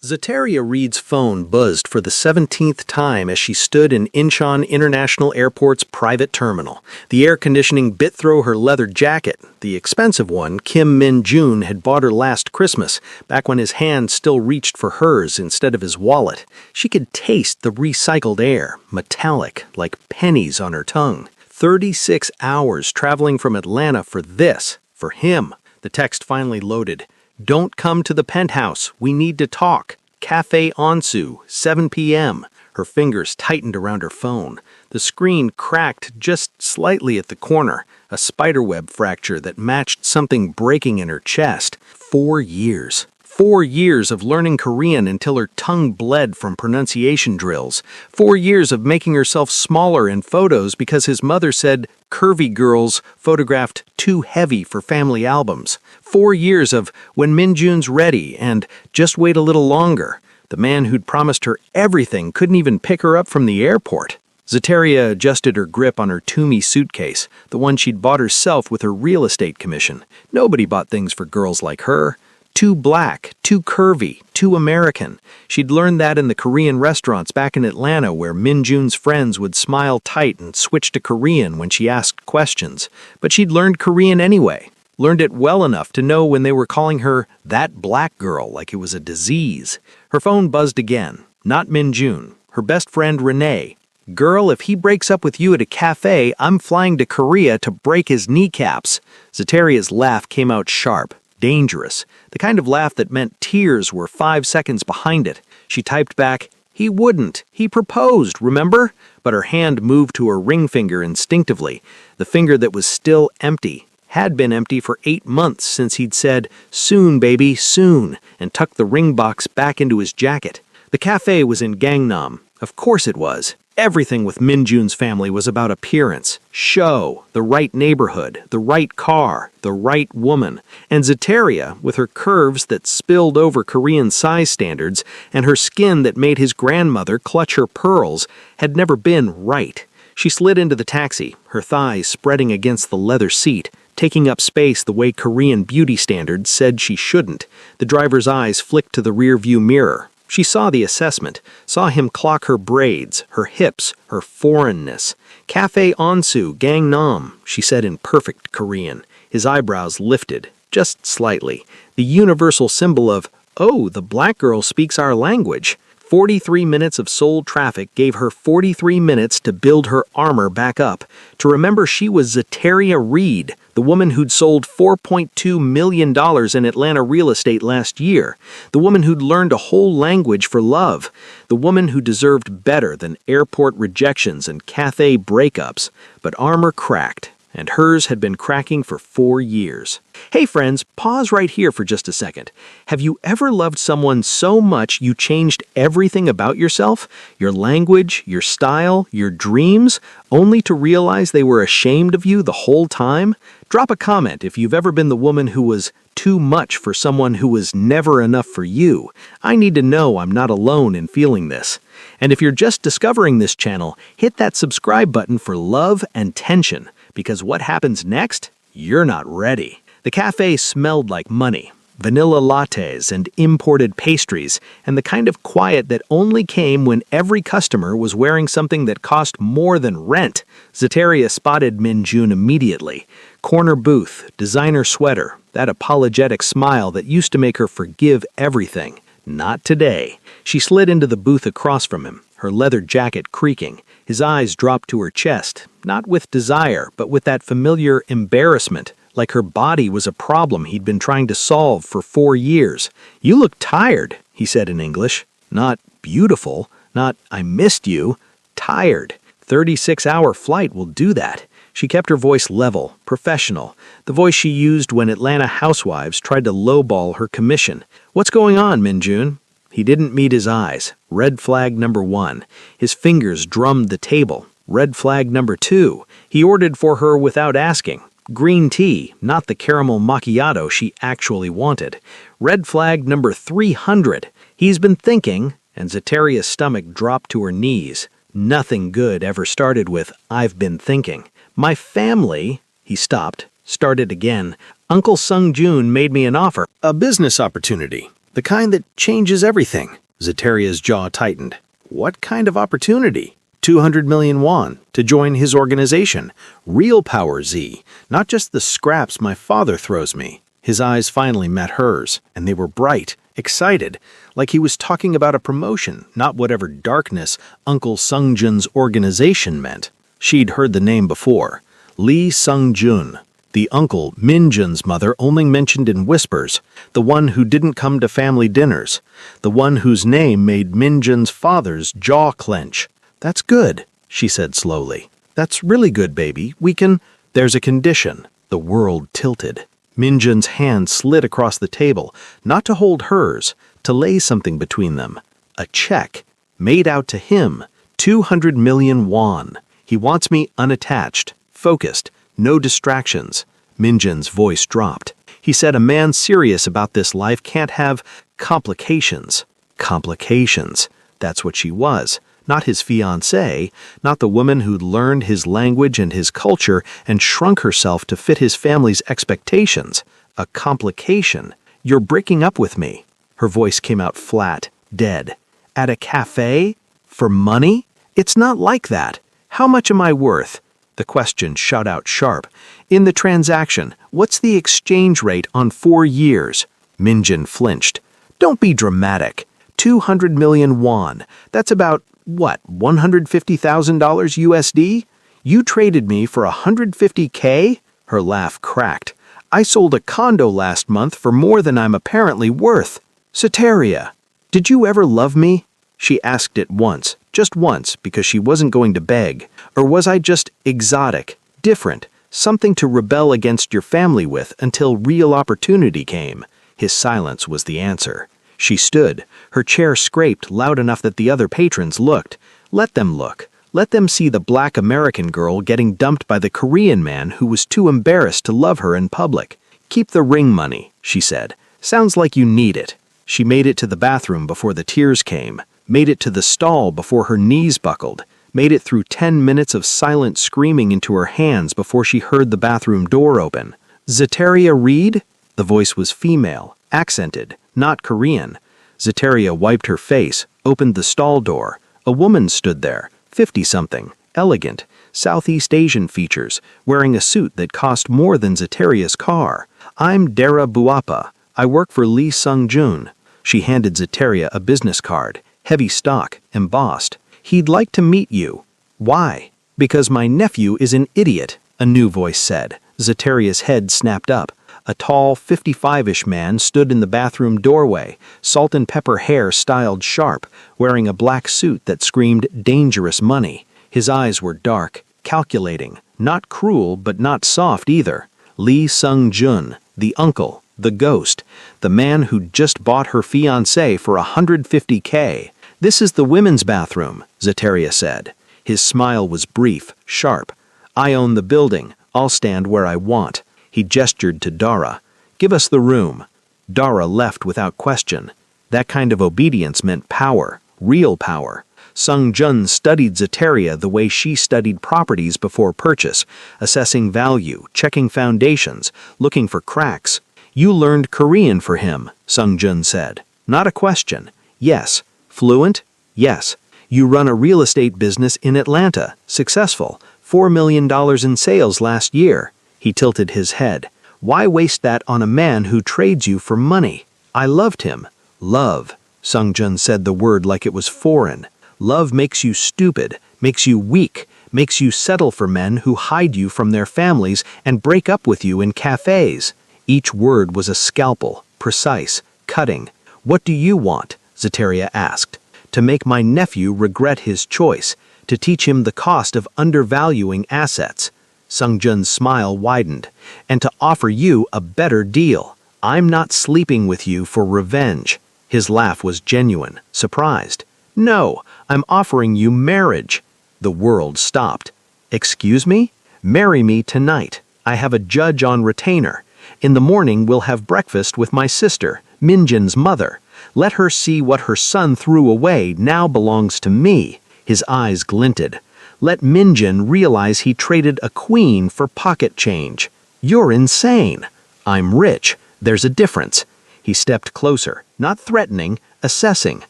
Zeteria Reed's phone buzzed for the 17th time as she stood in Incheon International Airport's private terminal. The air conditioning bit through her leather jacket. The expensive one Kim Min-jun had bought her last Christmas, back when his hand still reached for hers instead of his wallet. She could taste the recycled air, metallic, like pennies on her tongue. 36 hours traveling from Atlanta for this, for him. The text finally loaded. "Don't come to the penthouse. We need to talk. Cafe Onsu, 7 p.m. Her fingers tightened around her phone. The screen cracked just slightly at the corner, a spiderweb fracture that matched something breaking in her chest. 4 years. 4 years of learning Korean until her tongue bled from pronunciation drills. 4 years of making herself smaller in photos because his mother said curvy girls photographed too heavy for family albums. 4 years of when Min-jun's ready and just wait a little longer. The man who'd promised her everything couldn't even pick her up from the airport. Zeteria adjusted her grip on her Toomey suitcase, the one she'd bought herself with her real estate commission. Nobody bought things for girls like her. Too black, too curvy, too American. She'd learned that in the Korean restaurants back in Atlanta where Min-jun's friends would smile tight and switch to Korean when she asked questions. But she'd learned Korean anyway. Learned it well enough to know when they were calling her that black girl like it was a disease. Her phone buzzed again. Not Min-jun. Her best friend Renee. "Girl, if he breaks up with you at a cafe, I'm flying to Korea to break his kneecaps." Zeteria's laugh came out sharp. Dangerous. The kind of laugh that meant tears were 5 seconds behind it. She typed back, "He wouldn't. He proposed, remember?" But her hand moved to her ring finger instinctively, the finger that was still empty. Had been empty for 8 months since he'd said, "Soon, baby, soon," and tucked the ring box back into his jacket. The cafe was in Gangnam. Of course it was. Everything with Min-jun's family was about appearance, show, the right neighborhood, the right car, the right woman. And Zeteria, with her curves that spilled over Korean size standards and her skin that made his grandmother clutch her pearls, had never been right. She slid into the taxi, her thighs spreading against the leather seat, taking up space the way Korean beauty standards said she shouldn't. The driver's eyes flicked to the rearview mirror. She saw the assessment, saw him clock her braids, her hips, her foreignness. "Cafe Onsu, Gangnam," she said in perfect Korean. His eyebrows lifted, just slightly. The universal symbol of, "Oh, the black girl speaks our language." 43 minutes of Seoul traffic gave her 43 minutes to build her armor back up, to remember she was Zeteria Reed, the woman who'd sold $4.2 million in Atlanta real estate last year, the woman who'd learned a whole language for love, the woman who deserved better than airport rejections and Cathay breakups. But armor cracked, and hers had been cracking for 4 years. Hey friends, pause right here for just a second. Have you ever loved someone so much you changed everything about yourself? Your language, your style, your dreams, only to realize they were ashamed of you the whole time? Drop a comment if you've ever been the woman who was too much for someone who was never enough for you. I need to know I'm not alone in feeling this. And if you're just discovering this channel, hit that subscribe button for love and tension. Because what happens next? You're not ready. The cafe smelled like money, vanilla lattes and imported pastries, and the kind of quiet that only came when every customer was wearing something that cost more than rent. Zeteria spotted Min-jun immediately. Corner booth, designer sweater, that apologetic smile that used to make her forgive everything. Not today. She slid into the booth across from him, her leather jacket creaking. His eyes dropped to her chest, not with desire, but with that familiar embarrassment, like her body was a problem he'd been trying to solve for 4 years. "You look tired," he said in English. Not beautiful, not "I missed you." Tired. 36-hour flight will do that. She kept her voice level, professional, the voice she used when Atlanta housewives tried to lowball her commission. "What's going on, Min-jun?" He didn't meet his eyes. Red flag number 1. His fingers drummed the table. Red flag number 2. He ordered for her without asking. Green tea, not the caramel macchiato she actually wanted. Red flag number 300. He's been thinking, and Zeteria's stomach dropped to her knees. Nothing good ever started with, "I've been thinking." "My family," he stopped, started again. "Uncle Sung Joon made me an offer, a business opportunity. The kind that changes everything. Zeteria's jaw tightened. What kind of opportunity? 200 million won to join his organization. Real power, Z, not just the scraps my father throws me. His eyes finally met hers, and they were bright, excited, like he was talking about a promotion, not whatever darkness Uncle Sung-jun's organization meant. She'd heard the name before. Lee Sung-jun. The uncle Min-jun's mother only mentioned in whispers, the one who didn't come to family dinners, the one whose name made Min-jun's father's jaw clench. "That's good," she said slowly. "That's really good, baby. We can—" "There's a condition." The world tilted. Min-jun's hand slid across the table, not to hold hers, to lay something between them. A check, made out to him, 200 million won. He wants me unattached, focused, no distractions. Min-jun's voice dropped. He said a man serious about this life can't have complications. Complications. That's what she was. Not his fiancé, not the woman who'd learned his language and his culture and shrunk herself to fit his family's expectations. A complication. "You're breaking up with me." Her voice came out flat, dead. "At a cafe? For money? It's not like that. How much am I worth?" The question shot out sharp. "In the transaction, what's the exchange rate on 4 years?" Min-jun flinched. "Don't be dramatic. 200 million won. That's about, what, $150,000 USD? You traded me for 150K? Her laugh cracked. "I sold a condo last month for more than I'm apparently worth." "Zeteria, did you ever love me?" She asked it once, just once, because she wasn't going to beg. "Or was I just exotic, different, something to rebel against your family with until real opportunity came?" His silence was the answer. She stood, her chair scraped loud enough that the other patrons looked. Let them look. Let them see the black American girl getting dumped by the Korean man who was too embarrassed to love her in public. "Keep the ring money," she said. "Sounds like you need it." She made it to the bathroom before the tears came, made it to the stall before her knees buckled, made it through 10 minutes of silent screaming into her hands before she heard the bathroom door open. "Zeteria Reed?" The voice was female, accented, not Korean. Zeteria wiped her face, opened the stall door. A woman stood there, 50-something, elegant, Southeast Asian features, wearing a suit that cost more than Zeteria's car. "I'm Dara Buapa. I work for Lee Sung-jun." She handed Zeteria a business card, heavy stock, embossed. "He'd like to meet you." "Why?" "Because my nephew is an idiot," a new voice said. Zeteria's head snapped up. A tall, 55-ish man stood in the bathroom doorway, salt and pepper hair styled sharp, wearing a black suit that screamed dangerous money. His eyes were dark, calculating, not cruel but not soft either. Lee Sung-jun, the uncle, the ghost, the man who'd just bought her fiancé for 150K. "This is the women's bathroom," Zeteria said. His smile was brief, sharp. "I own the building. I'll stand where I want." He gestured to Dara. "Give us the room." Dara left without question. That kind of obedience meant power, real power. Sung-jun studied Zeteria the way she studied properties before purchase, assessing value, checking foundations, looking for cracks. "You learned Korean for him," Sung-jun said. "Not a question." "Yes." "Fluent?" "Yes." "You run a real estate business in Atlanta, successful, $4 million in sales last year." He tilted his head. "Why waste that on a man who trades you for money?" "I loved him." "Love." Sung-jun said the word like it was foreign. "Love makes you stupid, makes you weak, makes you settle for men who hide you from their families and break up with you in cafes." Each word was a scalpel, precise, cutting. "What do you want?" Zeteria asked. "To make my nephew regret his choice, to teach him the cost of undervaluing assets." Sung-jun's smile widened. "And to offer you a better deal. I'm not sleeping with you for revenge." His laugh was genuine, surprised. "No, I'm offering you marriage." The world stopped. "Excuse me? Marry me tonight. I have a judge on retainer. In the morning we'll have breakfast with my sister, Min-jun's mother. Let her see what her son threw away now belongs to me." His eyes glinted. "Let Min-jun realize he traded a queen for pocket change." "You're insane." "I'm rich. There's a difference." He stepped closer, not threatening, assessing.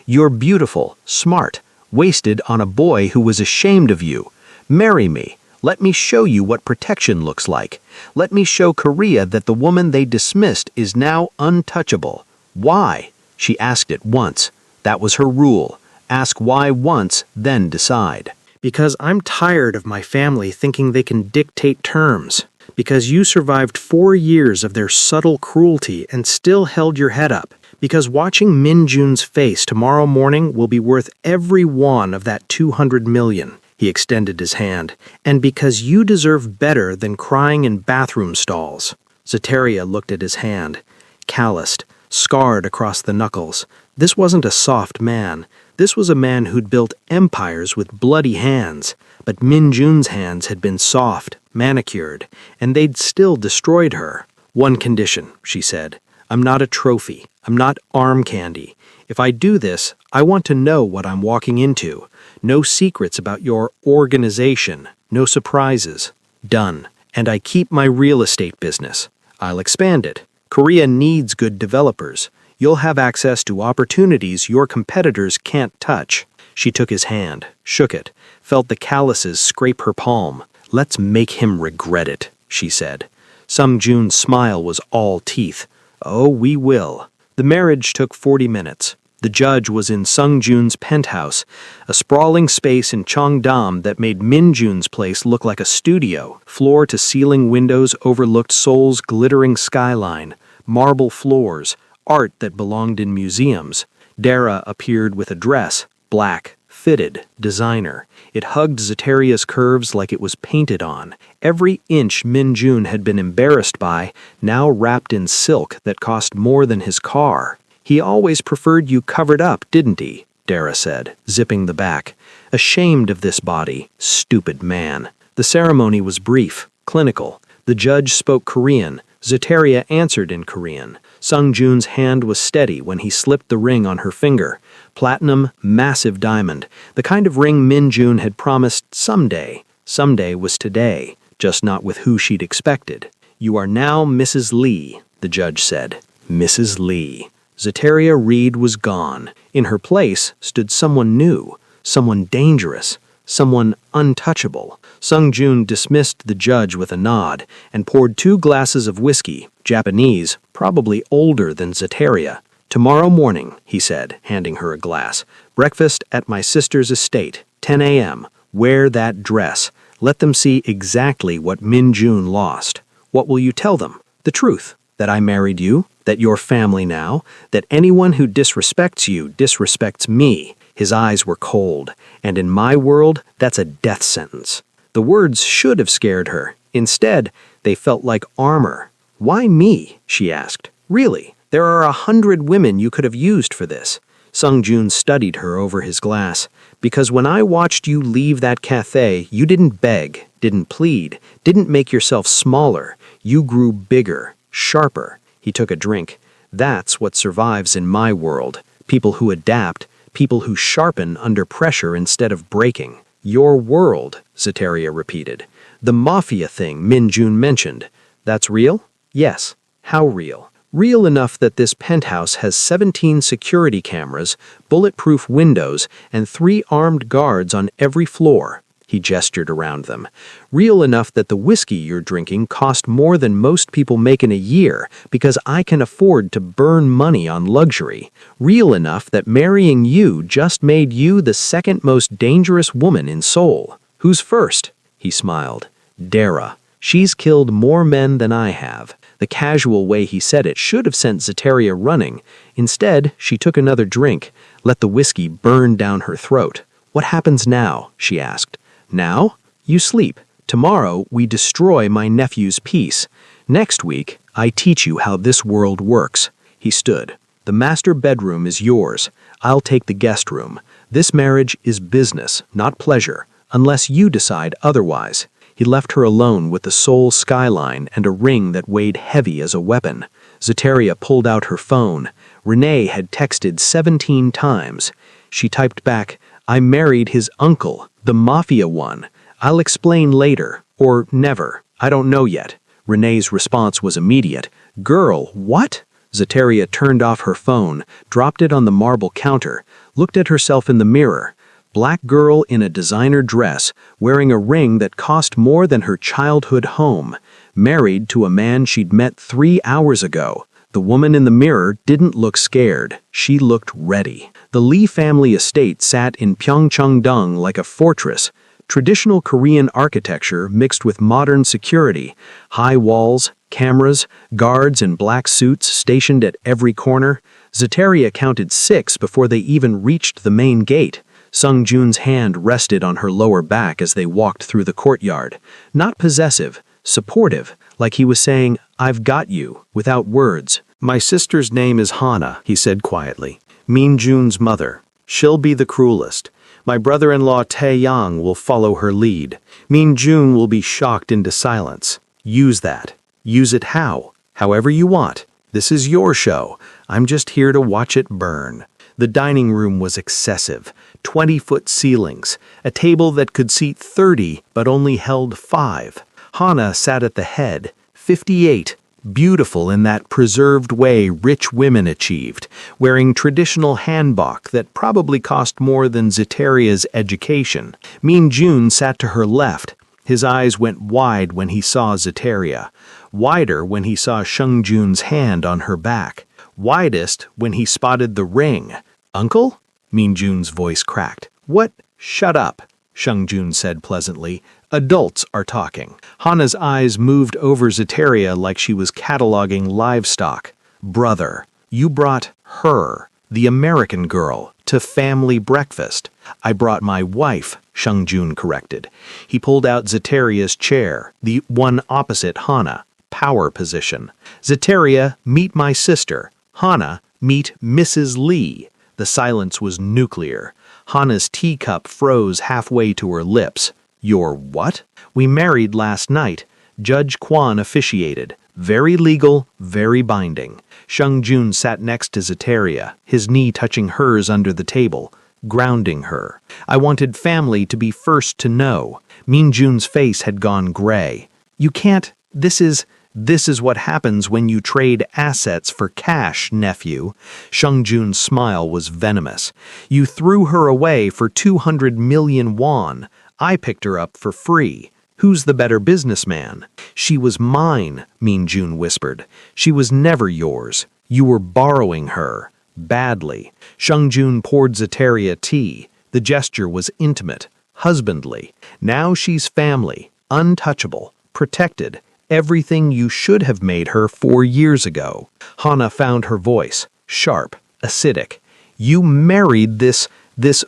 You're beautiful, smart, wasted on a boy who was ashamed of you. Marry me. Let me show you what protection looks like. Let me show Korea that the woman they dismissed is now untouchable. Why? She asked it once. That was her rule. Ask why once, then decide. Because I'm tired of my family thinking they can dictate terms. Because you survived 4 years of their subtle cruelty and still held your head up. Because watching Min Jun's face tomorrow morning will be worth every won of that 200 million. He extended his hand. And because you deserve better than crying in bathroom stalls. Zeteria looked at his hand. Calloused, scarred across the knuckles. This wasn't a soft man. This was a man who'd built empires with bloody hands. But Min Jun's hands had been soft, manicured, and they'd still destroyed her. One condition, she said. I'm not a trophy. I'm not arm candy. If I do this, I want to know what I'm walking into. No secrets about your organization. No surprises. Done. And I keep my real estate business. I'll expand it. Korea needs good developers. You'll have access to opportunities your competitors can't touch. She took his hand, shook it, felt the calluses scrape her palm. Let's make him regret it, she said. Sung Jun's smile was all teeth. Oh, we will. The marriage took 40 minutes. The judge was in Sung Jun's penthouse, a sprawling space in Cheongdam that made Min Jun's place look like a studio. Floor-to-ceiling windows overlooked Seoul's glittering skyline, marble floors, art that belonged in museums. Dara appeared with a dress, black, fitted, designer. It hugged Zeteria's curves like it was painted on. Every inch Min Jun had been embarrassed by, now wrapped in silk that cost more than his car. He always preferred you covered up, didn't he? Dara said, zipping the back. Ashamed of this body, stupid man. The ceremony was brief, clinical. The judge spoke Korean. Zeteria answered in Korean. Sung Jun's hand was steady when he slipped the ring on her finger. Platinum, massive diamond, the kind of ring Min Jun had promised someday. Someday was today, just not with who she'd expected. You are now Mrs. Lee, the judge said. Mrs. Lee. Zeteria Reed was gone. In her place stood someone new, someone dangerous, someone untouchable. Sung Jun dismissed the judge with a nod and poured 2 glasses of whiskey, Japanese, probably older than Zeteria. Tomorrow morning, he said, handing her a glass. Breakfast at my sister's estate, 10 a.m. Wear that dress. Let them see exactly what Min Jun lost. What will you tell them? The truth. That I married you, that you're family now, that anyone who disrespects you disrespects me. His eyes were cold, and in my world, that's a death sentence. The words should have scared her. Instead, they felt like armor. Why me? She asked. Really, there are 100 women you could have used for this. Sung Jun studied her over his glass. Because when I watched you leave that cafe, you didn't beg, didn't plead, didn't make yourself smaller. You grew bigger, sharper. He took a drink. That's what survives in my world. People who adapt, people who sharpen under pressure instead of breaking. Your world, Zeteria repeated. The Mafia thing Min Jun mentioned. That's real? Yes. How real? Real enough that this penthouse has 17 security cameras, bulletproof windows, and 3 armed guards on every floor. He gestured around them. Real enough that the whiskey you're drinking cost more than most people make in a year because I can afford to burn money on luxury. Real enough that marrying you just made you the second most dangerous woman in Seoul. Who's first? He smiled. Dara. She's killed more men than I have. The casual way he said it should have sent Zeteria running. Instead, she took another drink, let the whiskey burn down her throat. What happens now? She asked. Now? You sleep. Tomorrow, we destroy my nephew's peace. Next week, I teach you how this world works. He stood. The master bedroom is yours. I'll take the guest room. This marriage is business, not pleasure, unless you decide otherwise. He left her alone with the Seoul skyline and a ring that weighed heavy as a weapon. Zeteria pulled out her phone. Renee had texted 17 times. She typed back, I married his uncle, the Mafia one. I'll explain later, or never. I don't know yet. Renee's response was immediate. Girl, what? Zeteria turned off her phone, dropped it on the marble counter, looked at herself in the mirror. Black girl in a designer dress, wearing a ring that cost more than her childhood home. Married to a man she'd met 3 hours ago. The woman in the mirror didn't look scared. She looked ready. The Lee family estate sat in Pyeongchang-dong like a fortress. Traditional Korean architecture mixed with modern security. High walls, cameras, guards in black suits stationed at every corner. Zeteria counted 6 before they even reached the main gate. Sung-jun's hand rested on her lower back as they walked through the courtyard. Not possessive, supportive, like he was saying, "I've got you," without words. "My sister's name is Hana," he said quietly. "Min-jun's mother. She'll be the cruelest. My brother-in-law Tae-yang will follow her lead. Min-jun will be shocked into silence. Use that. Use it how? However you want. This is your show. I'm just here to watch it burn." The dining room was excessive. 20-foot ceilings. A table that could seat 30 but only held 5. Hana sat at the head. 58. Beautiful in that preserved way rich women achieved, wearing traditional hanbok that probably cost more than Zeteria's education. Min-jun sat to her left. His eyes went wide when he saw Zeteria, wider when he saw Sung-jun's hand on her back, widest when he spotted the ring. "Uncle?" Min-jun's voice cracked. "What? Shut up," Sung-jun said pleasantly. "Adults are talking." Hana's eyes moved over Zeteria like she was cataloging livestock. "Brother, you brought her, the American girl, to family breakfast." "I brought my wife," Sung-jun corrected. He pulled out Zeteria's chair, the one opposite Hana, power position. "Zeteria, meet my sister. Hana, meet Mrs. Lee." The silence was nuclear. Hana's teacup froze halfway to her lips. "Your what?" "We married last night. Judge Kwan officiated. Very legal, very binding." Sung-jun sat next to Zeteria, his knee touching hers under the table, grounding her. "I wanted family to be first to know." Min-jun's face had gone gray. "You can't. This is what happens when you trade assets for cash, nephew." Sung-jun's smile was venomous. "You threw her away for 200 million won. I picked her up for free. Who's the better businessman?" "She was mine," Min-jun whispered. "She was never yours. You were borrowing her. Badly." Sung-jun poured Zeteria tea. The gesture was intimate, husbandly. "Now she's family, untouchable, protected. Everything you should have made her 4 years ago." Hana found her voice, sharp, acidic. "You married this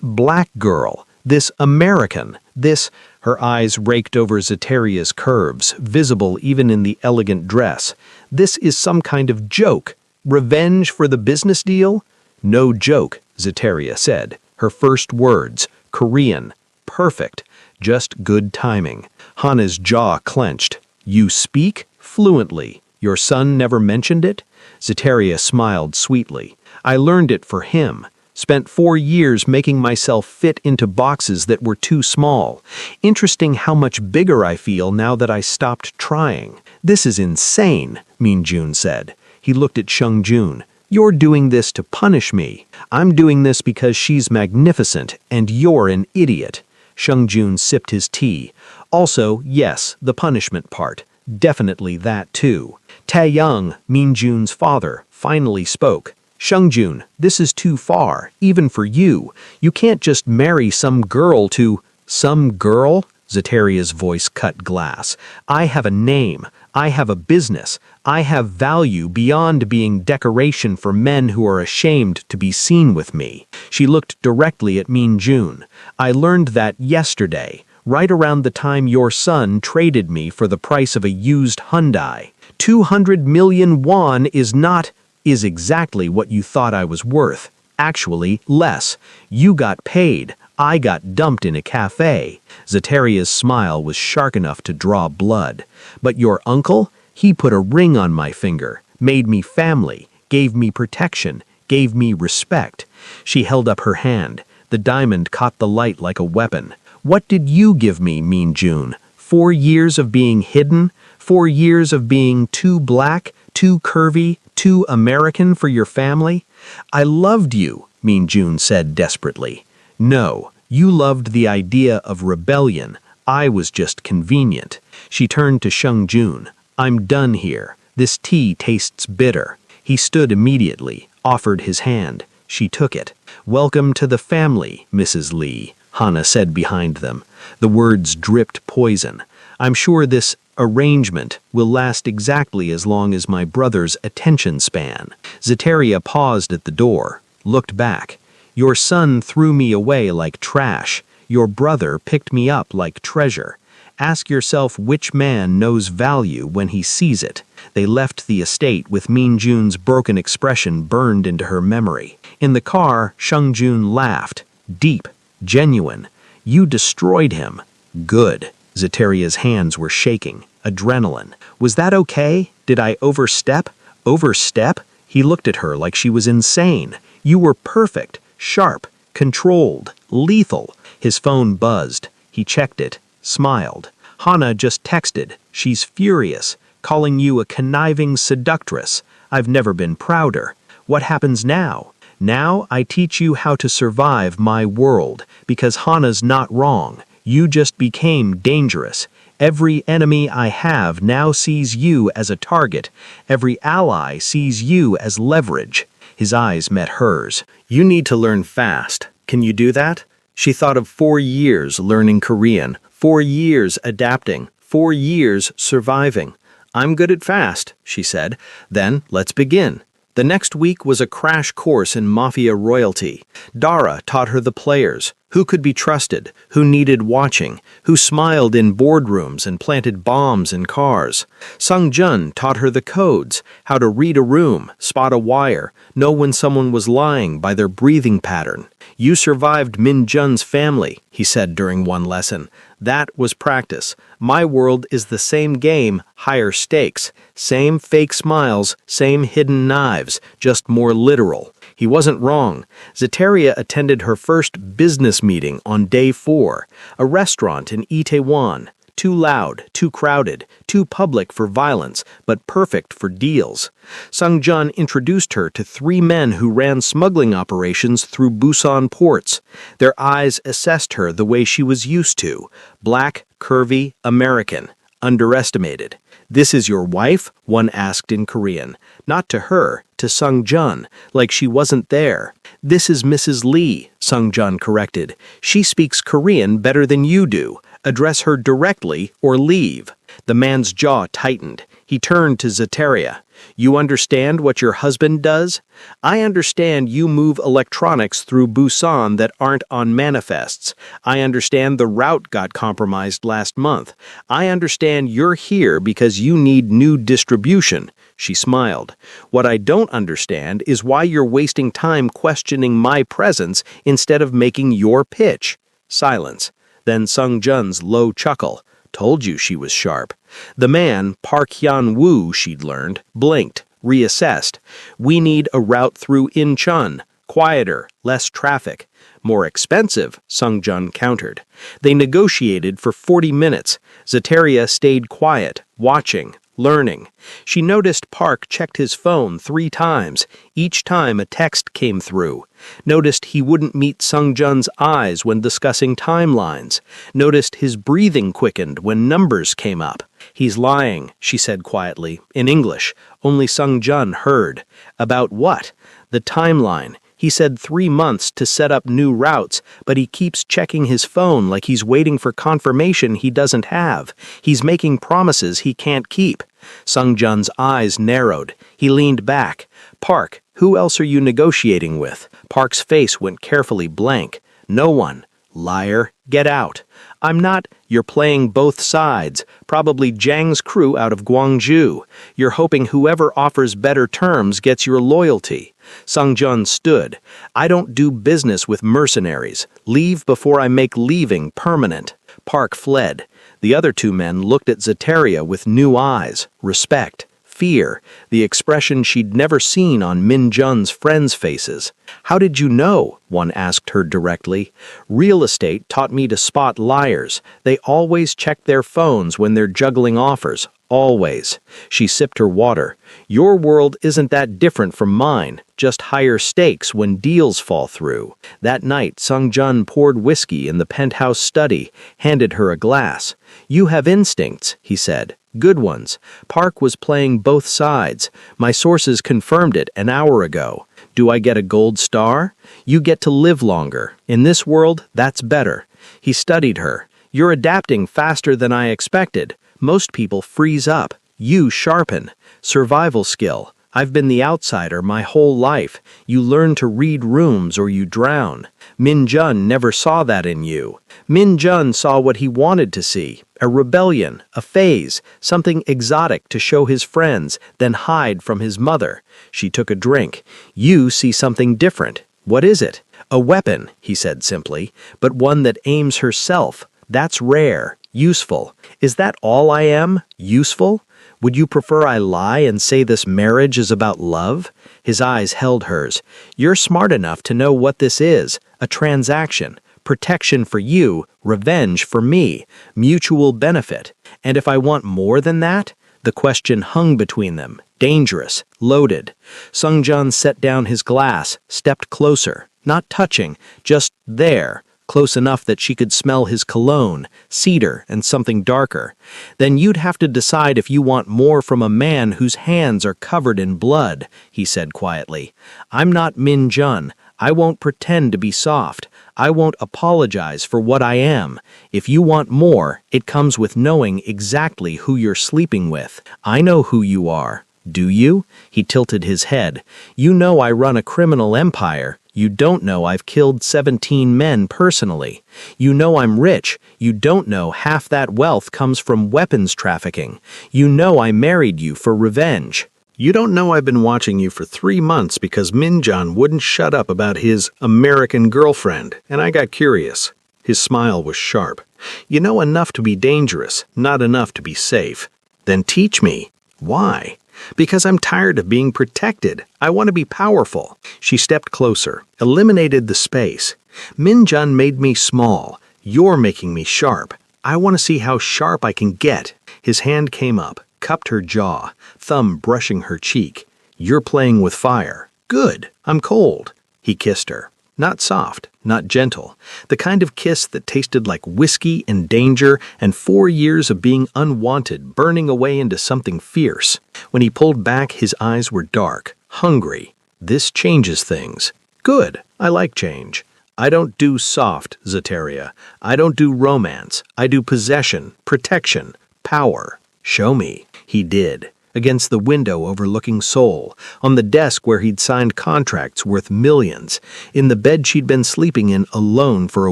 black girl, this American, this—" Her eyes raked over Zeteria's curves, visible even in the elegant dress. "This is some kind of joke. Revenge for the business deal?" "No joke," Zeteria said. Her first words, Korean, perfect, just good timing. Hana's jaw clenched. "You speak fluently. Your son never mentioned it?" Zeteria smiled sweetly. "I learned it for him. Spent 4 years making myself fit into boxes that were too small. Interesting how much bigger I feel now that I stopped trying." "This is insane," Min-jun said. He looked at Sung-jun. "You're doing this to punish me. I'm doing this because she's magnificent and you're an idiot." Sung-jun sipped his tea. "Also, yes, the punishment part. Definitely that too." Tae-young, Min-jun's father, finally spoke. "Sung-jun, this is too far, even for you. You can't just marry some girl to—" "Some girl?" Zeteria's voice cut glass. "I have a name. I have a business. I have value beyond being decoration for men who are ashamed to be seen with me." She looked directly at Min-jun. "I learned that yesterday, right around the time your son traded me for the price of a used Hyundai. 200 million won is exactly what you thought I was worth. Actually, less. You got paid. I got dumped in a cafe." Zeteria's smile was sharp enough to draw blood. "But your uncle? He put a ring on my finger, made me family, gave me protection, gave me respect." She held up her hand. The diamond caught the light like a weapon. "What did you give me, Min-jun? 4 years of being hidden? 4 years of being too black, too curvy, too American for your family? I loved you, Min Jun said desperately. No, you loved the idea of rebellion. I was just convenient. She turned to Sheng Jun. I'm done here. This tea tastes bitter. He stood immediately, offered his hand. She took it. Welcome to the family, Mrs. Lee, Hannah said behind them. The words dripped poison. I'm sure this arrangement will last exactly as long as my brother's attention span. Zeteria paused at the door, looked back. Your son threw me away like trash. Your brother picked me up like treasure. Ask yourself which man knows value when he sees it. They left the estate with Min Jun's broken expression burned into her memory. In the car, Sheng Jun laughed. Deep, genuine. You destroyed him. Good. Zeteria's hands were shaking. Adrenaline. Was that okay? Did I overstep? Overstep? He looked at her like she was insane. You were perfect, sharp, controlled, lethal. His phone buzzed. He checked it, smiled. Hannah just texted. She's furious, calling you a conniving seductress. I've never been prouder. What happens now? Now I teach you how to survive my world, because Hannah's not wrong. You just became dangerous. Every enemy I have now sees you as a target. Every ally sees you as leverage. His eyes met hers. You need to learn fast. Can you do that? She thought of 4 years learning Korean, 4 years adapting, 4 years surviving. I'm good at fast, she said. Then let's begin. The next week was a crash course in Mafia royalty. Dara taught her the players, who could be trusted, who needed watching, who smiled in boardrooms and planted bombs in cars. Sung Jun taught her the codes, how to read a room, spot a wire, know when someone was lying by their breathing pattern. You survived Min Jun's family, he said during one lesson. That was practice. My world is the same game, higher stakes. Same fake smiles, same hidden knives, just more literal. He wasn't wrong. Zeteria attended her first business meeting on day 4, a restaurant in Itaewon. Too loud, too crowded, too public for violence, but perfect for deals. Sung Jun introduced her to 3 men who ran smuggling operations through Busan ports. Their eyes assessed her the way she was used to. Black, curvy, American. Underestimated. This is your wife? One asked in Korean. Not to her, to Sung Jun, like she wasn't there. This is Mrs. Lee, Sung Jun corrected. She speaks Korean better than you do. Address her directly or leave. The man's jaw tightened. He turned to Zeteria. You understand what your husband does? I understand you move electronics through Busan that aren't on manifests. I understand the route got compromised last month. I understand you're here because you need new distribution. She smiled. What I don't understand is why you're wasting time questioning my presence instead of making your pitch. Silence. Then Sung Jun's low chuckle. Told you she was sharp. The man, Park Hyun-woo, she'd learned, blinked, reassessed. We need a route through Incheon. Quieter, less traffic. More expensive, Sung Jun countered. They negotiated for 40 minutes. Zeteria stayed quiet, watching, learning. She noticed Park checked his phone 3 times, each time a text came through. Noticed he wouldn't meet Sung Jun's eyes when discussing timelines. Noticed his breathing quickened when numbers came up. He's lying, she said quietly, in English. Only Sung Jun heard. About what? The timeline. He said 3 months to set up new routes, but he keeps checking his phone like he's waiting for confirmation he doesn't have. He's making promises he can't keep. Sung Jun's eyes narrowed. He leaned back. Park, who else are you negotiating with? Park's face went carefully blank. No one. Liar, get out. I'm not. You're playing both sides. Probably Jang's crew out of Gwangju. You're hoping whoever offers better terms gets your loyalty. Sung Jun stood. I don't do business with mercenaries. Leave before I make leaving permanent. Park fled. The other 2 men looked at Zeteria with new eyes, respect, fear, the expression she'd never seen on Min Jun's friends' faces. How did you know? One asked her directly. Real estate taught me to spot liars. They always check their phones when they're juggling offers. Always. She sipped her water. Your world isn't that different from mine, just higher stakes when deals fall through. That night, Sung-jun poured whiskey in the penthouse study, handed her a glass. You have instincts, he said. Good ones. Park was playing both sides. My sources confirmed it an hour ago. Do I get a gold star? You get to live longer. In this world, that's better. He studied her. You're adapting faster than I expected. Most people freeze up. You sharpen. Survival skill. I've been the outsider my whole life. You learn to read rooms or you drown. Min-jun never saw that in you. Min-jun saw what he wanted to see. A rebellion, a phase, something exotic to show his friends, then hide from his mother. She took a drink. You see something different. What is it? A weapon, he said simply, but one that aims herself. That's rare. Useful. Is that all I am? Useful? Would you prefer I lie and say this marriage is about love? His eyes held hers. You're smart enough to know what this is. A transaction. Protection for you, revenge for me, mutual benefit. And if I want more than that? The question hung between them. Dangerous. Loaded. Sung-jun set down his glass, stepped closer. Not touching, just there. Close enough that she could smell his cologne, cedar, and something darker. Then you'd have to decide if you want more from a man whose hands are covered in blood, he said quietly. I'm not Min-jun. I won't pretend to be soft. I won't apologize for what I am. If you want more, it comes with knowing exactly who you're sleeping with. I know who you are. Do you? He tilted his head. You know I run a criminal empire. You don't know I've killed 17 men personally. You know I'm rich. You don't know half that wealth comes from weapons trafficking. You know I married you for revenge. You don't know I've been watching you for 3 months because Min-jun wouldn't shut up about his American girlfriend, and I got curious. His smile was sharp. You know enough to be dangerous, not enough to be safe. Then teach me. Why? Because I'm tired of being protected. I want to be powerful. She stepped closer, eliminated the space. Min-jun made me small. You're making me sharp. I want to see how sharp I can get. His hand came up, cupped her jaw, thumb brushing her cheek. You're playing with fire. Good. I'm cold. He kissed her. Not soft, not gentle. The kind of kiss that tasted like whiskey and danger and 4 years of being unwanted burning away into something fierce. When he pulled back, his eyes were dark, hungry. This changes things. Good. I like change. I don't do soft, Zeteria. I don't do romance. I do possession, protection, power. Show me. He did. Against the window overlooking Seoul, on the desk where he'd signed contracts worth millions, in the bed she'd been sleeping in alone for a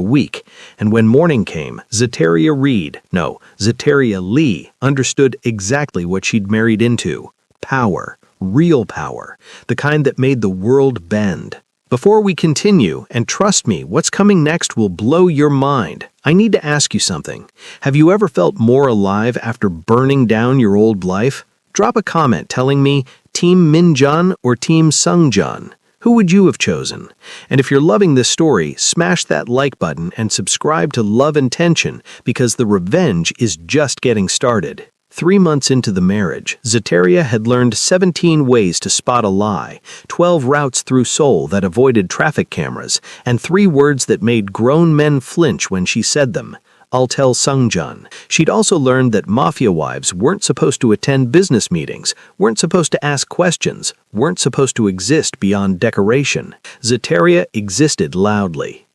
week. And when morning came, Zeteria Lee understood exactly what she'd married into. Power. Real power. The kind that made the world bend. Before we continue, and trust me, what's coming next will blow your mind. I need to ask you something. Have you ever felt more alive after burning down your old life? Drop a comment telling me Team Min-jun or Team Sung-jun. Who would you have chosen? And if you're loving this story, smash that like button and subscribe to Love and Tension because the revenge is just getting started. 3 months into the marriage, Zeteria had learned 17 ways to spot a lie, 12 routes through Seoul that avoided traffic cameras, and 3 words that made grown men flinch when she said them. I'll tell Sung-jun. She'd also learned that Mafia wives weren't supposed to attend business meetings, weren't supposed to ask questions, weren't supposed to exist beyond decoration. Zeteria existed loudly.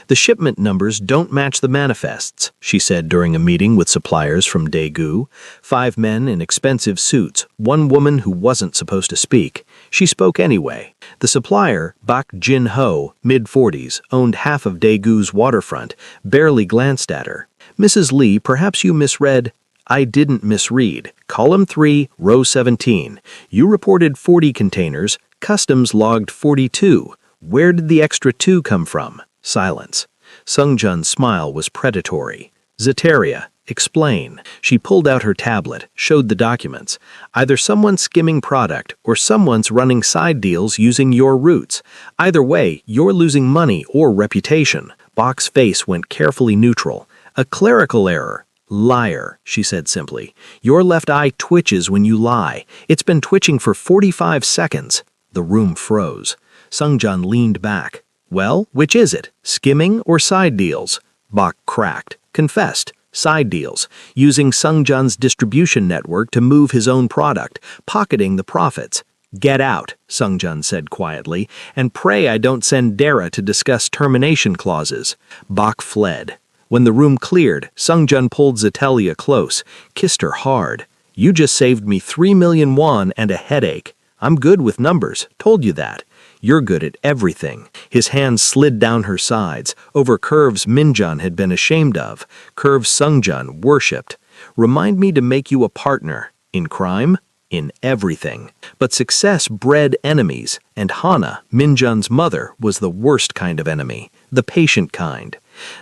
The shipment numbers don't match the manifests, she said during a meeting with suppliers from Daegu. 5 men in expensive suits, 1 woman who wasn't supposed to speak. She spoke anyway. The supplier, Bak Jin-ho, mid-40s, owned half of Daegu's waterfront, barely glanced at her. Mrs. Lee, perhaps you misread. I didn't misread. Column 3, row 17. You reported 40 containers. Customs logged 42. Where did the extra 2 come from? Silence. Sung-jun's smile was predatory. Zeteria, explain. She pulled out her tablet, showed the documents. Either someone's skimming product or someone's running side deals using your routes. Either way, you're losing money or reputation. Bak's face went carefully neutral. A clerical error. Liar, she said simply. Your left eye twitches when you lie. It's been twitching for 45 seconds. The room froze. Sungjun leaned back. Well, which is it? Skimming or side deals? Bok cracked. Confessed. Side deals, using Sungjun's distribution network to move his own product, pocketing the profits. Get out, Sungjun said quietly, and pray I don't send Dara to discuss termination clauses. Bok fled. When the room cleared, Sungjun pulled Zetelia close, kissed her hard. You just saved me 3 million won and a headache. I'm good with numbers, told you that. You're good at everything. His hands slid down her sides, over curves Minjun had been ashamed of, curves Sungjun worshipped. Remind me to make you a partner. In crime? In everything. But success bred enemies, and Hana, Minjun's mother, was the worst kind of enemy, the patient kind.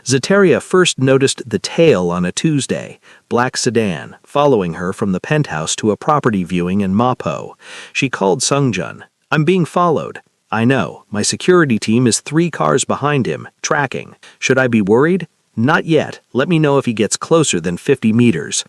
Zeteria first noticed the tail on a Tuesday, black sedan, following her from the penthouse to a property viewing in Mapo. She called Sungjun. I'm being followed. I know. My security team is 3 cars behind him, tracking. Should I be worried? Not yet. Let me know if he gets closer than 50 meters.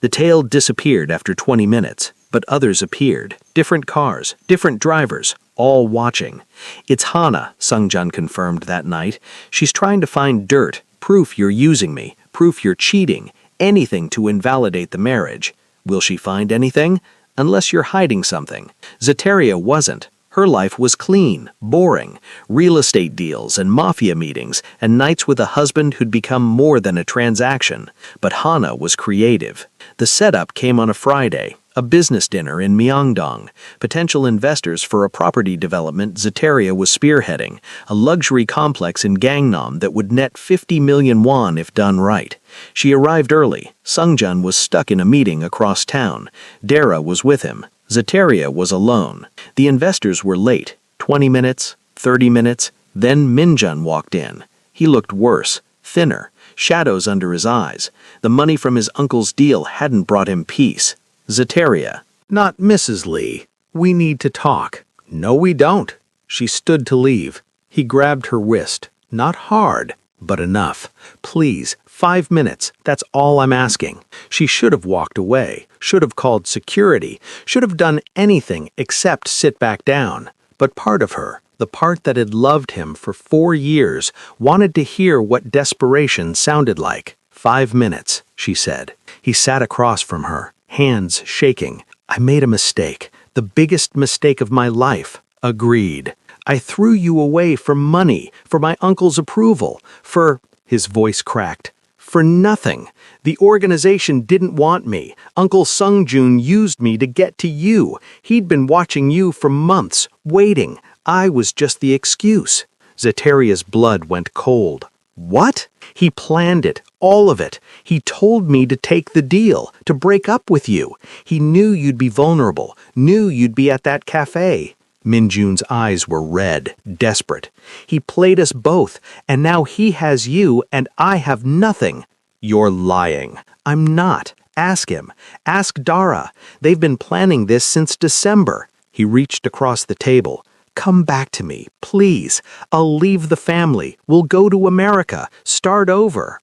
The tail disappeared after 20 minutes, but others appeared. Different cars, different drivers, all watching. It's Hana, Sungjun confirmed that night. She's trying to find dirt, proof you're using me, proof you're cheating, anything to invalidate the marriage. Will she find anything? Unless you're hiding something. Zeteria wasn't. Her life was clean, boring, real estate deals and mafia meetings and nights with a husband who'd become more than a transaction. But Hana was creative. The setup came on a Friday, a business dinner in Myeongdong, potential investors for a property development Zeteria was spearheading, a luxury complex in Gangnam that would net 50 million won if done right. She arrived early. Sungjun was stuck in a meeting across town. Dara was with him. Zeteria was alone. The investors were late, 20 minutes, 30 minutes, then Minjun walked in. He looked worse, thinner, shadows under his eyes. The money from his uncle's deal hadn't brought him peace. Zeteria. Not Mrs. Lee. We need to talk. No, we don't. She stood to leave. He grabbed her wrist. Not hard, but enough. Please, 5 minutes. That's all I'm asking. She should have walked away, should have called security, should have done anything except sit back down. But part of her, the part that had loved him for 4 years, wanted to hear what desperation sounded like. 5 minutes, she said. He sat across from her, hands shaking. I made a mistake, the biggest mistake of my life. Agreed. I threw you away for money, for my uncle's approval, for... His voice cracked. For nothing. The organization didn't want me. Uncle Sungjun used me to get to you. He'd been watching you for months, waiting. I was just the excuse. Zeteria's blood went cold. What? He planned it, all of it. He told me to take the deal, to break up with you. He knew you'd be vulnerable, knew you'd be at that cafe. Minjun's eyes were red, desperate. He played us both, and now he has you and I have nothing. You're lying. I'm not. Ask him. Ask Dara. They've been planning this since December. He reached across the table. Come back to me, please. I'll leave the family. We'll go to America. Start over.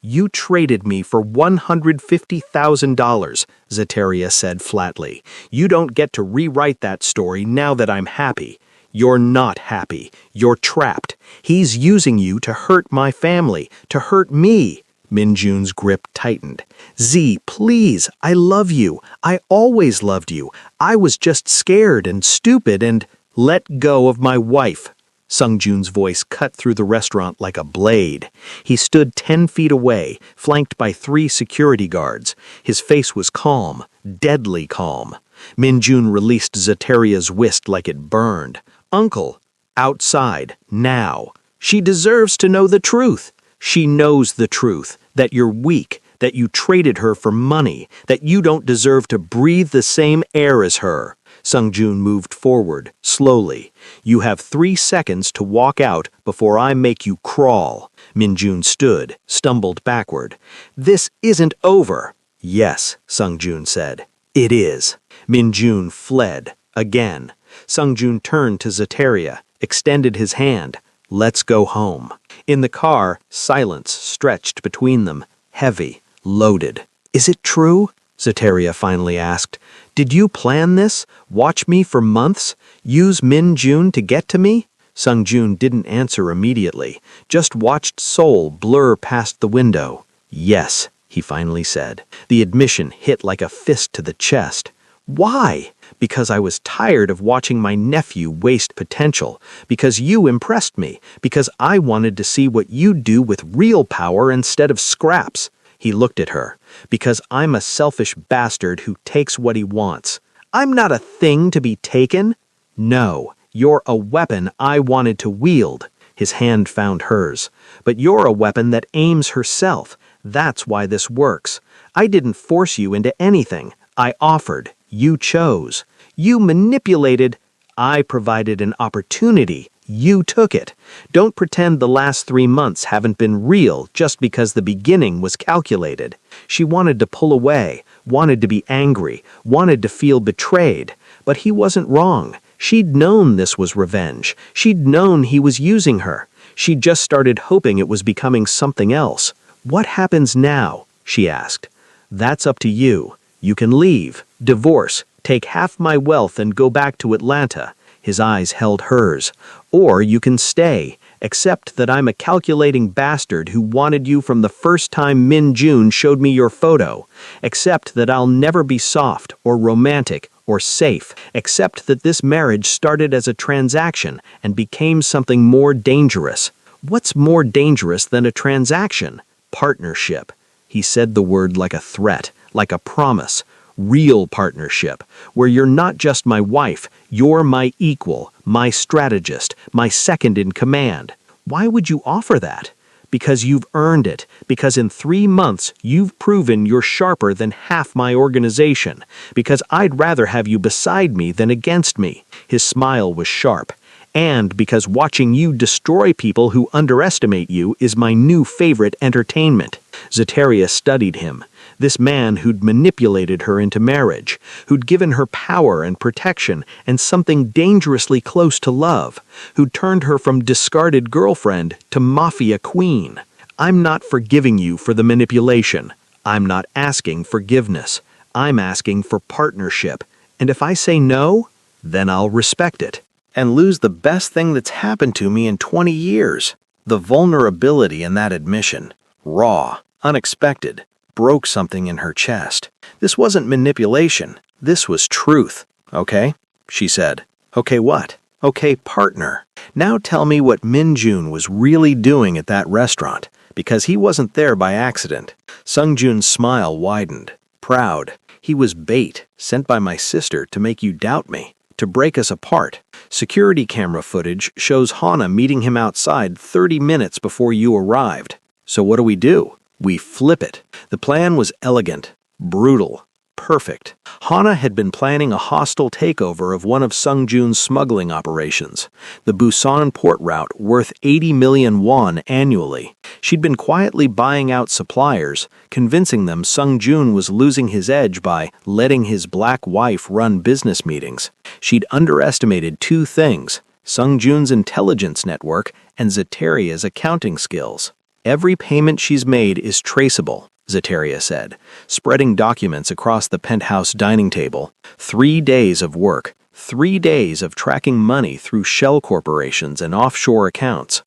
You traded me for $150,000, Zeteria said flatly. You don't get to rewrite that story now that I'm happy. You're not happy. You're trapped. He's using you to hurt my family, to hurt me. Minjun's grip tightened. Z, please, I love you. I always loved you. I was just scared and stupid and... Let go of my wife. Sungjun's voice cut through the restaurant like a blade. He stood 10 feet away, flanked by 3 security guards. His face was calm, deadly calm. Minjun released Zeteria's wrist like it burned. Uncle, outside, now. She deserves to know the truth. She knows the truth, that you're weak, that you traded her for money, that you don't deserve to breathe the same air as her. Sungjun moved forward, slowly. You have 3 seconds to walk out before I make you crawl. Minjun stood, stumbled backward. This isn't over. Yes, Sungjun said. It is. Minjun fled, again. Sungjun turned to Zeteria, extended his hand. Let's go home. In the car, silence stretched between them, heavy, loaded. "Is it true?" Zeteria finally asked. "Did you plan this? Watch me for months? Use Min Jun to get to me?" Sung Jun didn't answer immediately, just watched Seoul blur past the window. "Yes," he finally said. The admission hit like a fist to the chest. "Why?" "Because I was tired of watching my nephew waste potential. Because you impressed me. Because I wanted to see what you'd do with real power instead of scraps." He looked at her. "Because I'm a selfish bastard who takes what he wants." "I'm not a thing to be taken." "No, you're a weapon I wanted to wield." His hand found hers. "But you're a weapon that aims herself. That's why this works. I didn't force you into anything. I offered. You chose. You manipulated. I provided an opportunity. You took it. Don't pretend the last 3 months haven't been real just because the beginning was calculated." She wanted to pull away, wanted to be angry, wanted to feel betrayed. But he wasn't wrong. She'd known this was revenge. She'd known he was using her. She'd just started hoping it was becoming something else. "What happens now?" she asked. "That's up to you. You can leave, divorce, take half my wealth and go back to Atlanta." His eyes held hers. "Or you can stay, accept that I'm a calculating bastard who wanted you from the first time Min Jun showed me your photo. Accept that I'll never be soft or romantic or safe. Accept that this marriage started as a transaction and became something more dangerous." What's more dangerous than a transaction? Partnership. He said the word like a threat, like a promise. Real partnership, where you're not just my wife, you're my equal, my strategist, my second in command. Why would you offer that? Because you've earned it, because in 3 months you've proven you're sharper than half my organization, because I'd rather have you beside me than against me. His smile was sharp. And because watching you destroy people who underestimate you is my new favorite entertainment. Zeteria studied him. This man who'd manipulated her into marriage, who'd given her power and protection and something dangerously close to love, who'd turned her from discarded girlfriend to Mafia queen. "I'm not forgiving you for the manipulation. I'm not asking forgiveness. I'm asking for partnership. And if I say no, then I'll respect it. And lose the best thing that's happened to me in 20 years. The vulnerability in that admission, raw, unexpected, broke something in her chest. This wasn't manipulation. This was truth. "Okay," she said. "Okay what?" "Okay, partner. Now tell me what Min Jun was really doing at that restaurant, because he wasn't there by accident." Sung Jun's smile widened. Proud. "He was bait, sent by my sister to make you doubt me, to break us apart. Security camera footage shows Hana meeting him outside 30 minutes before you arrived. So what do? We flip it. The plan was elegant, brutal, perfect. Hana had been planning a hostile takeover of one of Sung Jun's smuggling operations, the Busan port route worth 80 million won annually. She'd been quietly buying out suppliers, convincing them Sung Jun was losing his edge by letting his black wife run business meetings. She'd underestimated 2 things, Sung Jun's intelligence network and Zeteria's accounting skills. "Every payment she's made is traceable," Zeteria said, spreading documents across the penthouse dining table. 3 days of work, 3 days of tracking money through shell corporations and offshore accounts.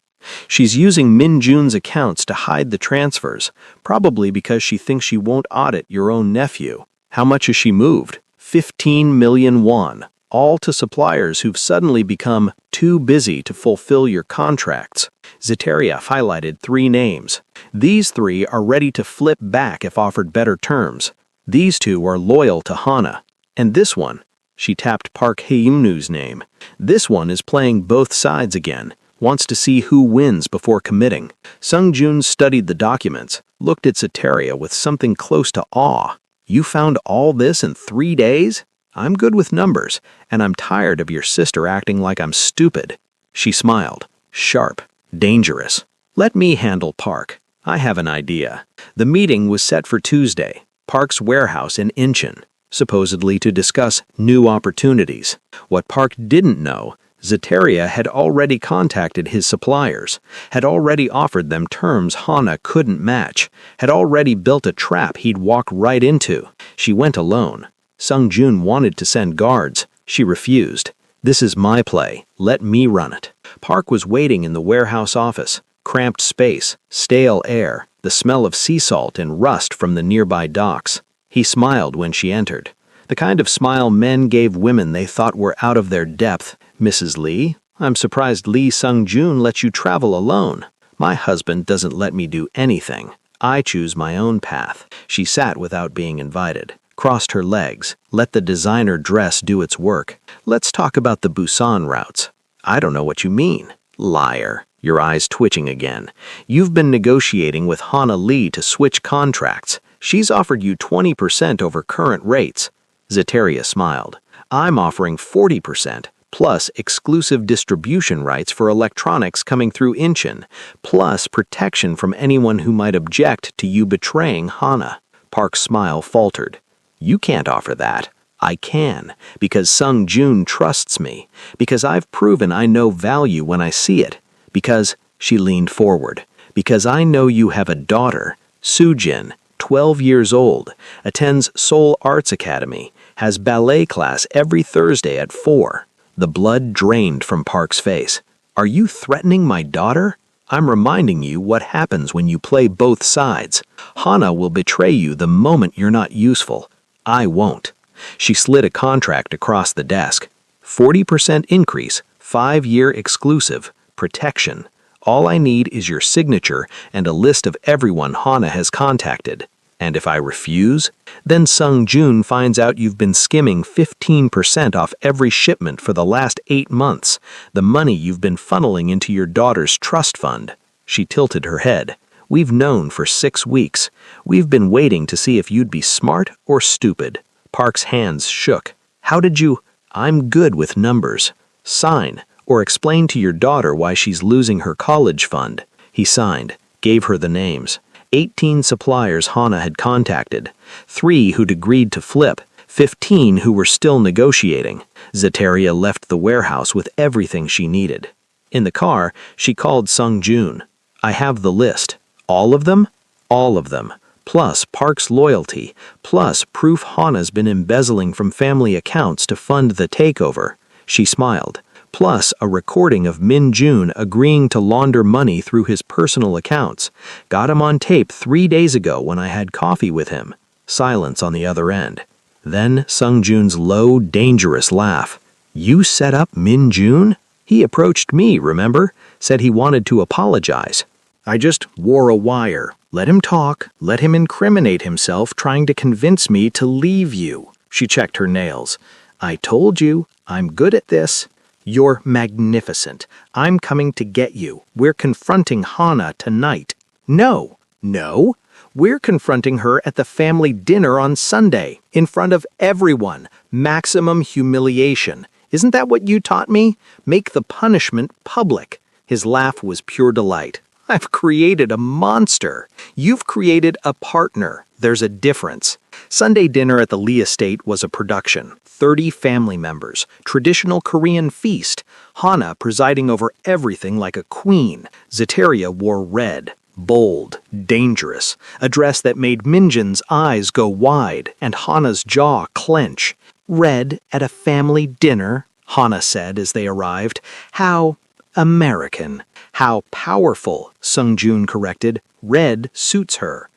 She's using Min Jun's accounts to hide the transfers, probably because she thinks she won't audit your own nephew. How much has she moved? 15 million won, all to suppliers who've suddenly become too busy to fulfill your contracts. Zeteria highlighted 3 names. These 3 are ready to flip back if offered better terms. These 2 are loyal to Hana. And this one, she tapped Park Hae-imnu's name. This one is playing both sides again, wants to see who wins before committing. Sung Jun studied the documents, looked at Zeteria with something close to awe. "You found all this in 3 days? I'm good with numbers, and I'm tired of your sister acting like I'm stupid." She smiled, sharp, dangerous. "Let me handle Park. I have an idea." The meeting was set for Tuesday, Park's warehouse in Incheon, supposedly to discuss new opportunities. What Park didn't know, Zeteria had already contacted his suppliers, had already offered them terms Hana couldn't match, had already built a trap he'd walk right into. She went alone. Sung-jun wanted to send guards. She refused. "This is my play. Let me run it." Park was waiting in the warehouse office. Cramped space, stale air, the smell of sea salt and rust from the nearby docks. He smiled when she entered. The kind of smile men gave women they thought were out of their depth. "Mrs. Lee, I'm surprised Lee Sung-jun lets you travel alone. My husband doesn't let me do anything. I choose my own path." She sat without being invited, crossed her legs, let the designer dress do its work. "Let's talk about the Busan routes." "I don't know what you mean." "Liar." Your eyes twitching again. "You've been negotiating with Hana Lee to switch contracts. She's offered you 20% over current rates." Zeteria smiled. "I'm offering 40%, plus exclusive distribution rights for electronics coming through Incheon, plus protection from anyone who might object to you betraying Hana." Park's smile faltered. "You can't offer that." "I can, because Sung-jun trusts me, because I've proven I know value when I see it, because," she leaned forward, "because I know you have a daughter, Soo-jin, 12 years old, attends Seoul Arts Academy, has ballet class every Thursday at 4. The blood drained from Park's face. "Are you threatening my daughter? I'm reminding you what happens when you play both sides. Hana will betray you the moment you're not useful. I won't." She slid a contract across the desk. 40% increase, 5-year exclusive, protection. All I need is your signature and a list of everyone Hana has contacted. And if I refuse, then Sung-jun finds out you've been skimming 15% off every shipment for the last 8 months, the money you've been funneling into your daughter's trust fund. She tilted her head. "We've known for 6 weeks. We've been waiting to see if you'd be smart or stupid." Park's hands shook. "How did you—" "I'm good with numbers. Sign, or explain to your daughter why she's losing her college fund." He signed, gave her the names. 18 suppliers Hana had contacted, 3 who'd agreed to flip, 15 who were still negotiating. Zeteria left the warehouse with everything she needed. In the car, she called Sung-jun. "I have the list." "All of them?" "All of them. Plus Park's loyalty, plus proof Hana's been embezzling from family accounts to fund the takeover." She smiled. "Plus a recording of Min-jun agreeing to launder money through his personal accounts. Got him on tape 3 days ago when I had coffee with him." Silence on the other end. Then Sung-jun's low, dangerous laugh. "You set up Min-jun? He approached me, remember? Said he wanted to apologize. I just wore a wire. Let him talk, let him incriminate himself trying to convince me to leave you." She checked her nails. "I told you, I'm good at this." "You're magnificent. I'm coming to get you. We're confronting Hana tonight." "No, no. We're confronting her at the family dinner on Sunday, in front of everyone. Maximum humiliation. Isn't that what you taught me? Make the punishment public." His laugh was pure delight. "I've created a monster. You've created a partner. There's a difference." Sunday dinner at the Lee estate was a production. 30 family members, traditional Korean feast. Hana presiding over everything like a queen. Zeteria wore red, bold, dangerous, a dress that made Minjin's eyes go wide and Hana's jaw clench. "Red at a family dinner," Hana said as they arrived. "How American." "How powerful," Sung-jun corrected. "Red suits her."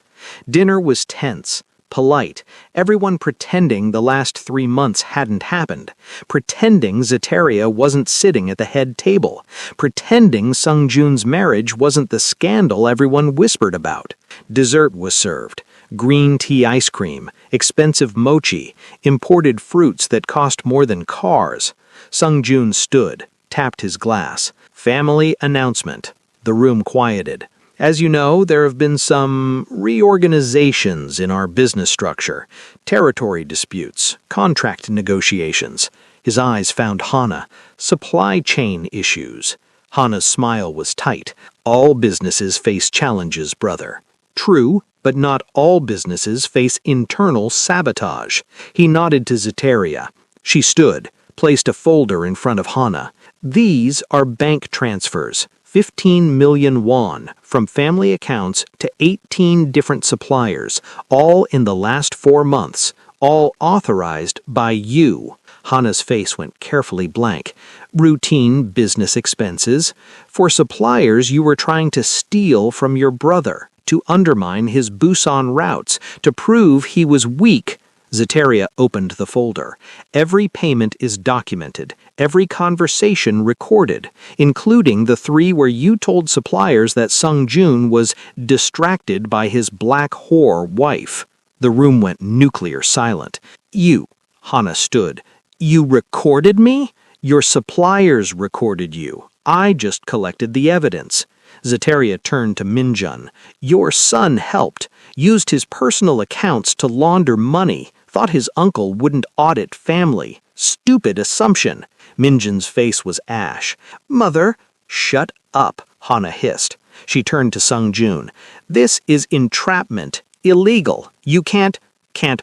Dinner was tense, polite, everyone pretending the last 3 months hadn't happened, pretending Zeteria wasn't sitting at the head table, pretending Sung-jun's marriage wasn't the scandal everyone whispered about. Dessert was served. Green tea ice cream, expensive mochi, imported fruits that cost more than cars. Sung-jun stood, tapped his glass. "Family announcement." The room quieted. "As you know, there have been some reorganizations in our business structure, territory disputes, contract negotiations." His eyes found Hana. "Supply chain issues." Hana's smile was tight. "All businesses face challenges, brother." "True, but not all businesses face internal sabotage." He nodded to Zeteria. She stood, placed a folder in front of Hana. These are bank transfers, 15 million won, from family accounts to 18 different suppliers, all in the last 4 months, all authorized by you. Hana's face went carefully blank. Routine business expenses. For suppliers you were trying to steal from your brother, to undermine his Busan routes, to prove he was weak. Zeteria opened the folder. Every payment is documented, every conversation recorded, including the 3 where you told suppliers that Sung-Jun was distracted by his black whore wife. The room went nuclear silent. You, Hana stood. You recorded me? Your suppliers recorded you. I just collected the evidence. Zeteria turned to Minjun. Your son helped, used his personal accounts to launder money, thought his uncle wouldn't audit family. Stupid assumption. Minjun's face was ash. Mother, shut up, Hana hissed. She turned to Sung-Jun. This is entrapment. Illegal. You can't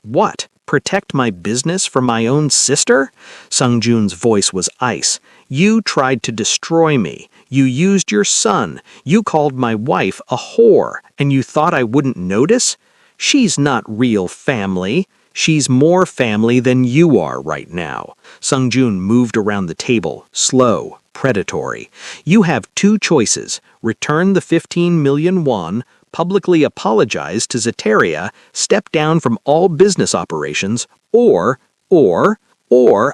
what? Protect my business from my own sister? Sung-Jun's voice was ice. You tried to destroy me. You used your son. You called my wife a whore, and you thought I wouldn't notice? She's not real family. She's more family than you are right now. Sung-Jun moved around the table, slow, predatory. You have 2 choices. Return the 15 million won, publicly apologize to Zeteria, step down from all business operations, or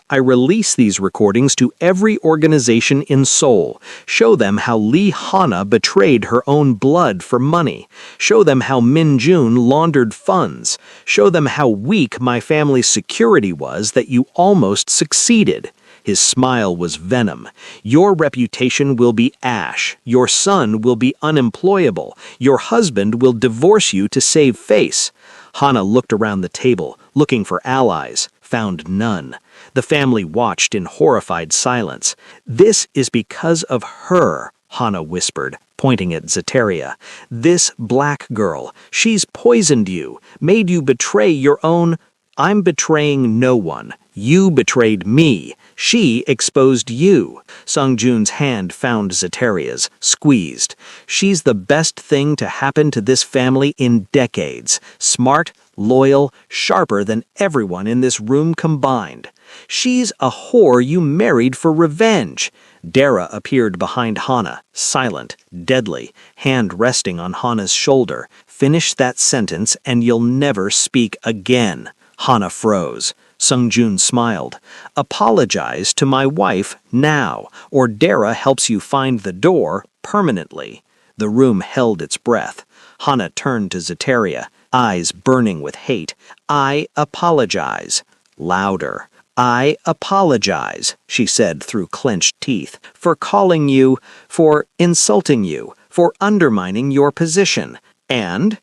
I release these recordings to every organization in Seoul. Show them how Lee Hana betrayed her own blood for money. Show them how Min Jun laundered funds. Show them how weak my family's security was that you almost succeeded. His smile was venom. Your reputation will be ash. Your son will be unemployable. Your husband will divorce you to save face. Hana looked around the table, looking for allies, found none. The family watched in horrified silence. This is because of her, Hana whispered, pointing at Zeteria. This black girl, she's poisoned you, made you betray your own... I'm betraying no one. You betrayed me. She exposed you. Sung-Jun's hand found Zeteria's, squeezed. She's the best thing to happen to this family in decades. Smart, loyal, sharper than everyone in this room combined. She's a whore you married for revenge. Dara appeared behind Hana, silent, deadly, hand resting on Hana's shoulder. Finish that sentence and you'll never speak again. Hana froze. Sung-Jun smiled. Apologize to my wife now, or Dara helps you find the door permanently. The room held its breath. Hana turned to Zeteria, eyes burning with hate. I apologize. Louder. I apologize, she said through clenched teeth, for calling you, for insulting you, for undermining your position, and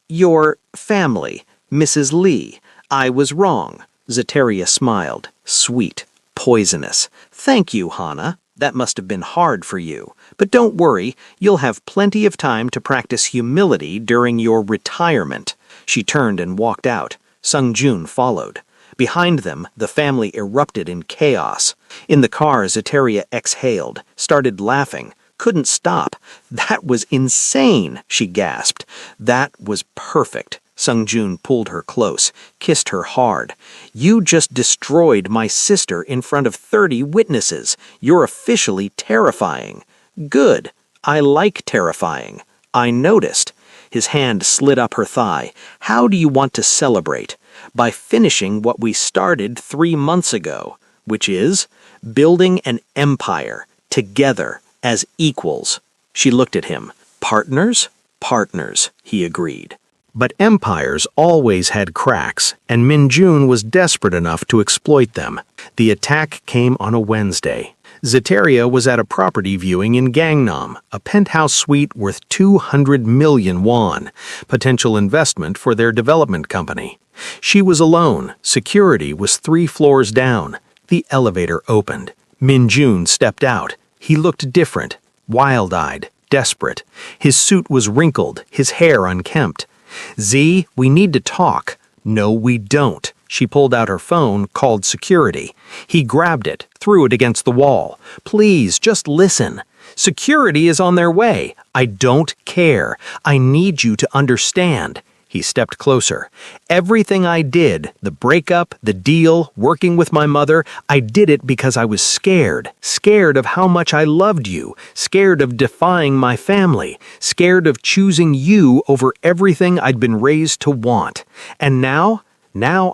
your family, Mrs. Lee. I was wrong. Zeteria smiled, sweet, poisonous. Thank you, Hana. That must have been hard for you. But don't worry, you'll have plenty of time to practice humility during your retirement. She turned and walked out. Sung-Jun followed. Behind them, the family erupted in chaos. In the car, Zeteria exhaled, started laughing, couldn't stop. That was insane, she gasped. That was perfect. Sung-Jun pulled her close, kissed her hard. You just destroyed my sister in front of 30 witnesses. You're officially terrifying. Good. I like terrifying. I noticed. His hand slid up her thigh. How do you want to celebrate? By finishing what we started 3 months ago, which is building an empire, together, as equals. She looked at him. Partners? Partners, he agreed. But empires always had cracks, and Min Jun was desperate enough to exploit them. The attack came on a Wednesday. Zeteria was at a property viewing in Gangnam, a penthouse suite worth 200 million won, potential investment for their development company. She was alone. Security was 3 floors down. The elevator opened. Min Jun stepped out. He looked different, wild-eyed, desperate. His suit was wrinkled, his hair unkempt. Z, we need to talk. No, we don't. She pulled out her phone, called security. He grabbed it, threw it against the wall. Please, just listen. Security is on their way. I don't care. I need you to understand. He stepped closer. Everything I did, the breakup, the deal, working with my mother, I did it because I was scared. Scared of how much I loved you. Scared of defying my family. Scared of choosing you over everything I'd been raised to want. And now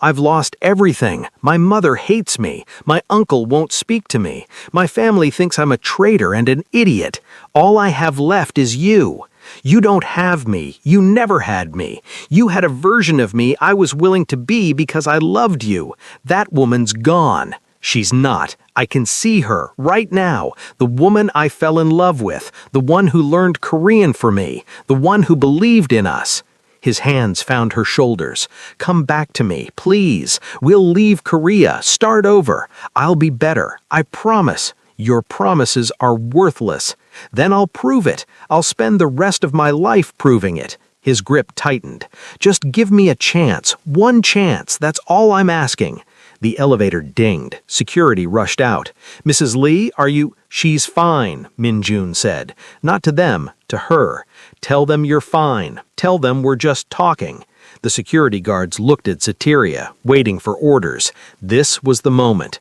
I've lost everything. My mother hates me. My uncle won't speak to me. My family thinks I'm a traitor and an idiot. All I have left is you. You don't have me. You never had me. You had a version of me I was willing to be because I loved you. That woman's gone. She's not. I can see her right now. The woman I fell in love with. The one who learned Korean for me. The one who believed in us. His hands found her shoulders. Come back to me, please. We'll leave Korea, start over. I'll be better. I promise. Your promises are worthless. Then I'll prove it. I'll spend the rest of my life proving it. His grip tightened. Just give me a chance. One chance. That's all I'm asking. The elevator dinged. Security rushed out. Mrs. Lee, are you... She's fine, Min-jun said. Not to them, to her. Tell them you're fine. Tell them we're just talking. The security guards looked at Zeteria, waiting for orders. This was the moment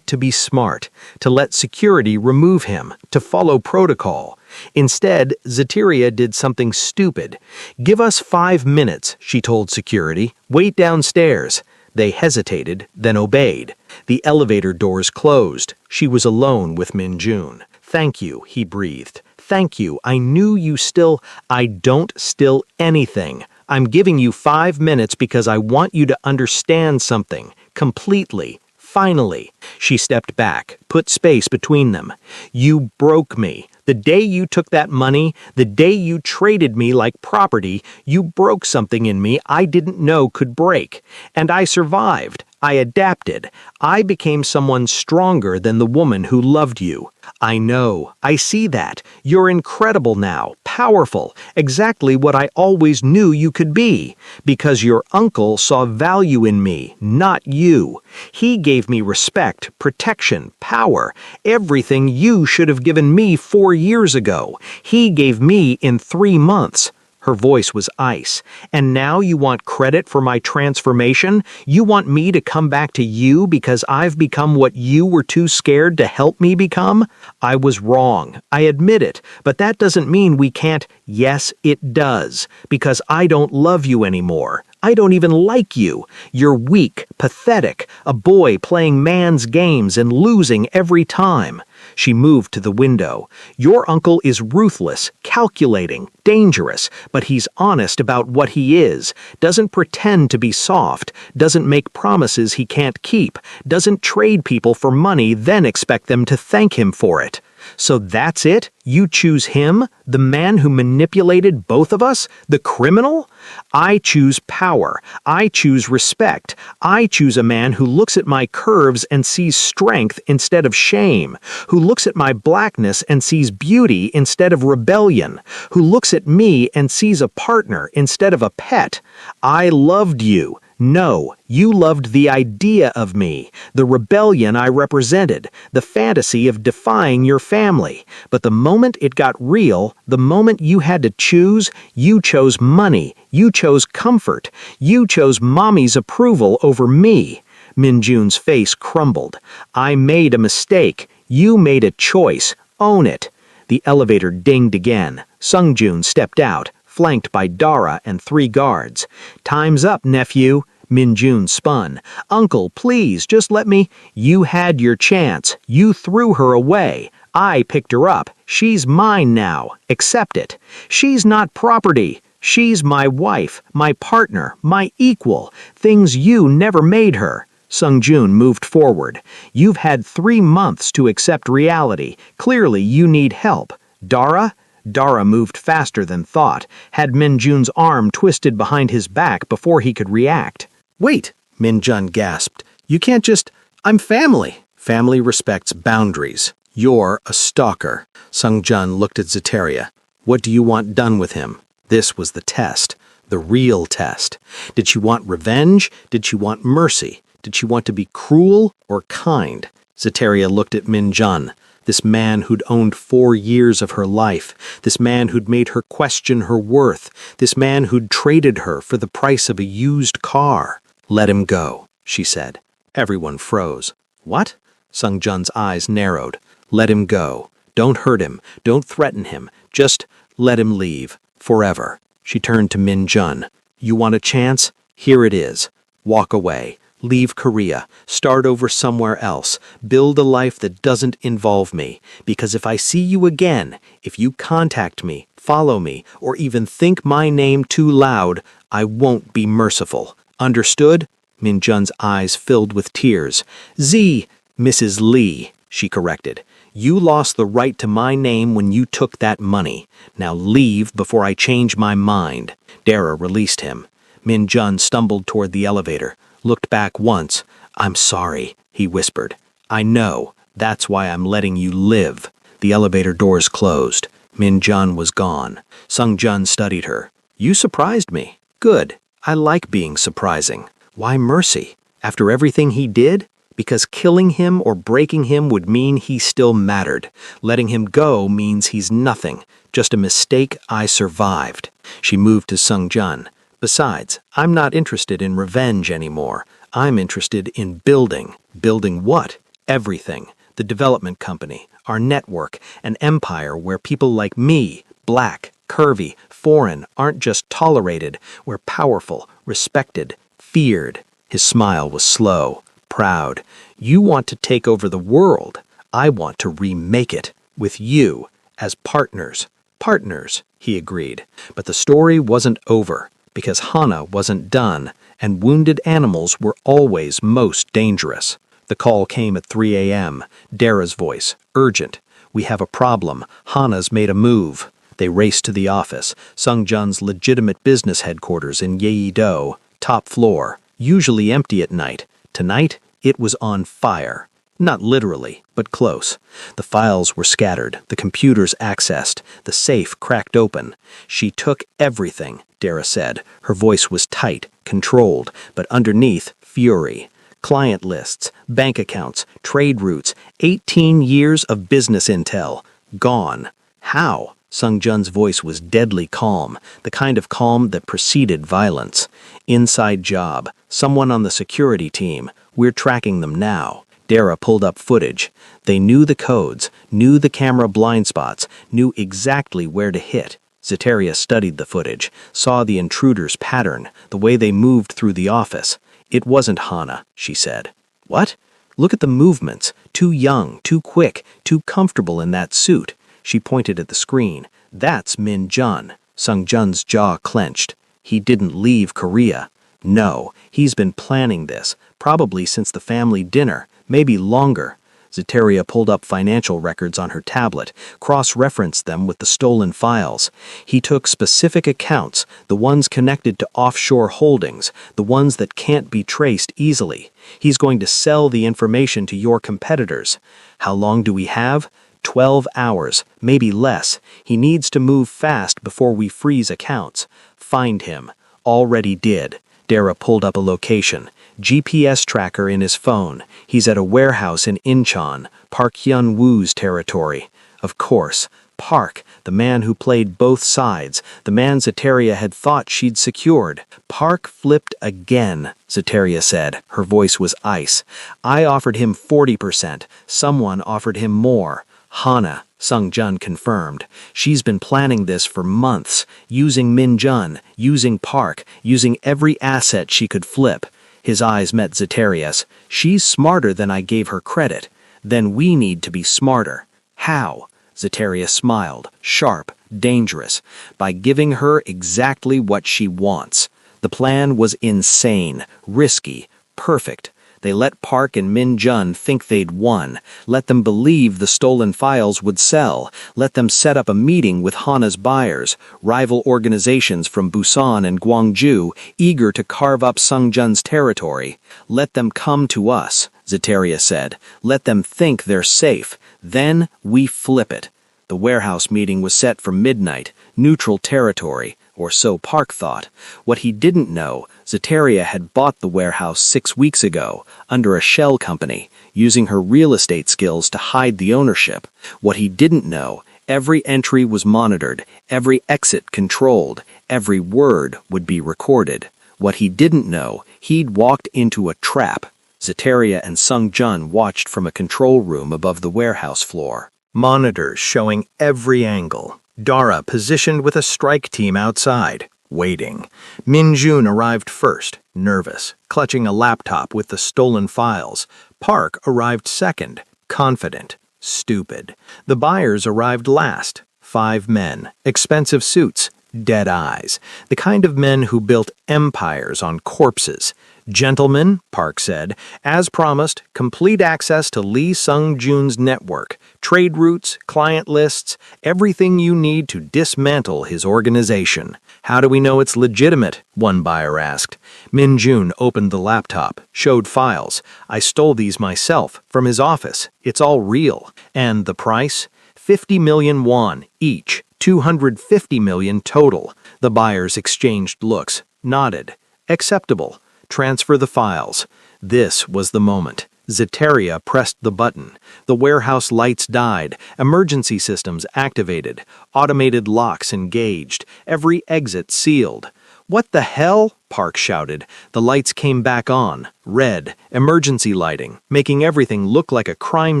to be smart, to let security remove him, to follow protocol. Instead, Zeteria did something stupid. Give us 5 minutes, she told security. Wait downstairs. They hesitated, then obeyed. The elevator doors closed. She was alone with Min-jun. Thank you, he breathed. Thank you. I knew you still... I don't still anything. I'm giving you 5 minutes because I want you to understand something. Completely. Finally. She stepped back, put space between them. You broke me. The day you took that money, the day you traded me like property, you broke something in me I didn't know could break. And I survived. I adapted. I became someone stronger than the woman who loved you. I know. I see that. You're incredible now, powerful, exactly what I always knew you could be. Because your uncle saw value in me, not you. He gave me respect, protection, power, everything you should have given me 4 years ago. He gave me in 3 months. Her voice was ice. And now you want credit for my transformation? You want me to come back to you because I've become what you were too scared to help me become? I was wrong. I admit it. But that doesn't mean we can't. Yes, it does. Because I don't love you anymore. I don't even like you. You're weak, pathetic, a boy playing man's games and losing every time. She moved to the window. Your uncle is ruthless, calculating, dangerous, but he's honest about what he is, doesn't pretend to be soft, doesn't make promises he can't keep, doesn't trade people for money then expect them to thank him for it. So that's it? You choose him? The man who manipulated both of us? The criminal? I choose power. I choose respect. I choose a man who looks at my curves and sees strength instead of shame, who looks at my blackness and sees beauty instead of rebellion, who looks at me and sees a partner instead of a pet. I loved you. No, you loved the idea of me, the rebellion I represented, the fantasy of defying your family. But the moment it got real, the moment you had to choose, you chose money, you chose comfort, you chose mommy's approval over me. Min-jun's face crumbled. I made a mistake. You made a choice. Own it. The elevator dinged again. Sung-jun stepped out, flanked by Dara and 3 guards. Time's up, nephew. Min-jun spun. Uncle, please, just let me... You had your chance. You threw her away. I picked her up. She's mine now. Accept it. She's not property. She's my wife, my partner, my equal. Things you never made her. Sung-jun moved forward. You've had 3 months to accept reality. Clearly you need help. Dara? Dara moved faster than thought, had Min-jun's arm twisted behind his back before he could react. Wait, Min-jun gasped. You can't just... I'm family. Family respects boundaries. You're a stalker. Sung-jun looked at Zeteria. What do you want done with him? This was the test. The real test. Did she want revenge? Did she want mercy? Did she want to be cruel or kind? Zeteria looked at Min Jun, this man who'd owned 4 years of her life, this man who'd made her question her worth, this man who'd traded her for the price of a used car. Let him go, she said. Everyone froze. What? Sung Jun's eyes narrowed. Let him go. Don't hurt him. Don't threaten him. Just let him leave. Forever. She turned to Min Jun. You want a chance? Here it is. Walk away. Leave Korea. Start over somewhere else. Build a life that doesn't involve me. Because if I see you again, if you contact me, follow me, or even think my name too loud, I won't be merciful. Understood? Min Jun's eyes filled with tears. Mrs. Lee, she corrected. You lost the right to my name when you took that money. Now leave before I change my mind. Dara released him. Min Jun stumbled toward the elevator, looked back once. I'm sorry, he whispered. I know. That's why I'm letting you live. The elevator doors closed. Min Jun was gone. Sung Jun studied her. You surprised me. Good. I like being surprising. Why mercy? After everything he did? Because killing him or breaking him would mean he still mattered. Letting him go means he's nothing. Just a mistake I survived. She moved to Sung Jun. Besides, I'm not interested in revenge anymore. I'm interested in building. Building what? Everything. The development company, our network, an empire where people like me, black, curvy, foreign, aren't just tolerated. We're powerful, respected, feared. His smile was slow. Proud. You want to take over the world. I want to remake it. With you. As partners. Partners, he agreed. But the story wasn't over. Because Hana wasn't done. And wounded animals were always most dangerous. The call came at 3 a.m. Dara's voice. Urgent. We have a problem. Hana's made a move. They raced to the office. Sung Jun's legitimate business headquarters in Yeouido. Top floor. Usually empty at night. Tonight, it was on fire. Not literally, but close. The files were scattered, the computers accessed, the safe cracked open. She took everything, Dara said. Her voice was tight, controlled, but underneath, fury. Client lists, bank accounts, trade routes, 18 years of business intel. Gone. How? Sung Jun's voice was deadly calm, the kind of calm that preceded violence. Inside job. Someone on the security team. We're tracking them now. Dara pulled up footage. They knew the codes, knew the camera blind spots, knew exactly where to hit. Zeteria studied the footage, saw the intruder's pattern, the way they moved through the office. It wasn't Hana, she said. What? Look at the movements. Too young, too quick, too comfortable in that suit. She pointed at the screen. That's Min Jun. Sung Jun's jaw clenched. He didn't leave Korea. No, he's been planning this, probably since the family dinner, maybe longer. Zeteria pulled up financial records on her tablet, cross-referenced them with the stolen files. He took specific accounts, the ones connected to offshore holdings, the ones that can't be traced easily. He's going to sell the information to your competitors. How long do we have? 12 hours, maybe less. He needs to move fast before we freeze accounts. Find him. Already did. Dara pulled up a location. GPS tracker in his phone. He's at a warehouse in Incheon, Park Hyun-woo's territory. Of course. Park, the man who played both sides, the man Zeteria had thought she'd secured. Park flipped again, Zeteria said. Her voice was ice. I offered him 40%. Someone offered him more. Hana, Sung Jun confirmed. She's been planning this for months, using Min Jun, using Park, using every asset she could flip. His eyes met Zeteria's. She's smarter than I gave her credit. Then we need to be smarter. How? Zeteria smiled, sharp, dangerous, by giving her exactly what she wants. The plan was insane, risky, perfect. They let Park and Min Jun think they'd won, let them believe the stolen files would sell, let them set up a meeting with Hana's buyers, rival organizations from Busan and Gwangju, eager to carve up Sung Jun's territory. Let them come to us, Zeteria said. Let them think they're safe. Then we flip it. The warehouse meeting was set for midnight, neutral territory, or so Park thought. What he didn't know, Zeteria had bought the warehouse 6 weeks ago, under a shell company, using her real estate skills to hide the ownership. What he didn't know, every entry was monitored, every exit controlled, every word would be recorded. What he didn't know, he'd walked into a trap. Zeteria and Sung Jun watched from a control room above the warehouse floor. Monitors showing every angle. Dara positioned with a strike team outside, waiting. Min Jun arrived first, nervous, clutching a laptop with the stolen files. Park arrived second, confident, stupid. The buyers arrived last. 5 men, expensive suits, dead eyes. The kind of men who built empires on corpses. "Gentlemen," Park said, "as promised, complete access to Lee Sung-jun's network, trade routes, client lists, everything you need to dismantle his organization." "How do we know it's legitimate?" one buyer asked. Min Jun opened the laptop, showed files. "I stole these myself, from his office. It's all real." "And the price?" 50 million won each, 250 million total. The buyers exchanged looks, nodded. "Acceptable. Transfer the files." This was the moment. Zeteria pressed the button. The warehouse lights died, emergency systems activated, automated locks engaged, every exit sealed. "What the hell?" Park shouted. The lights came back on, red, emergency lighting, making everything look like a crime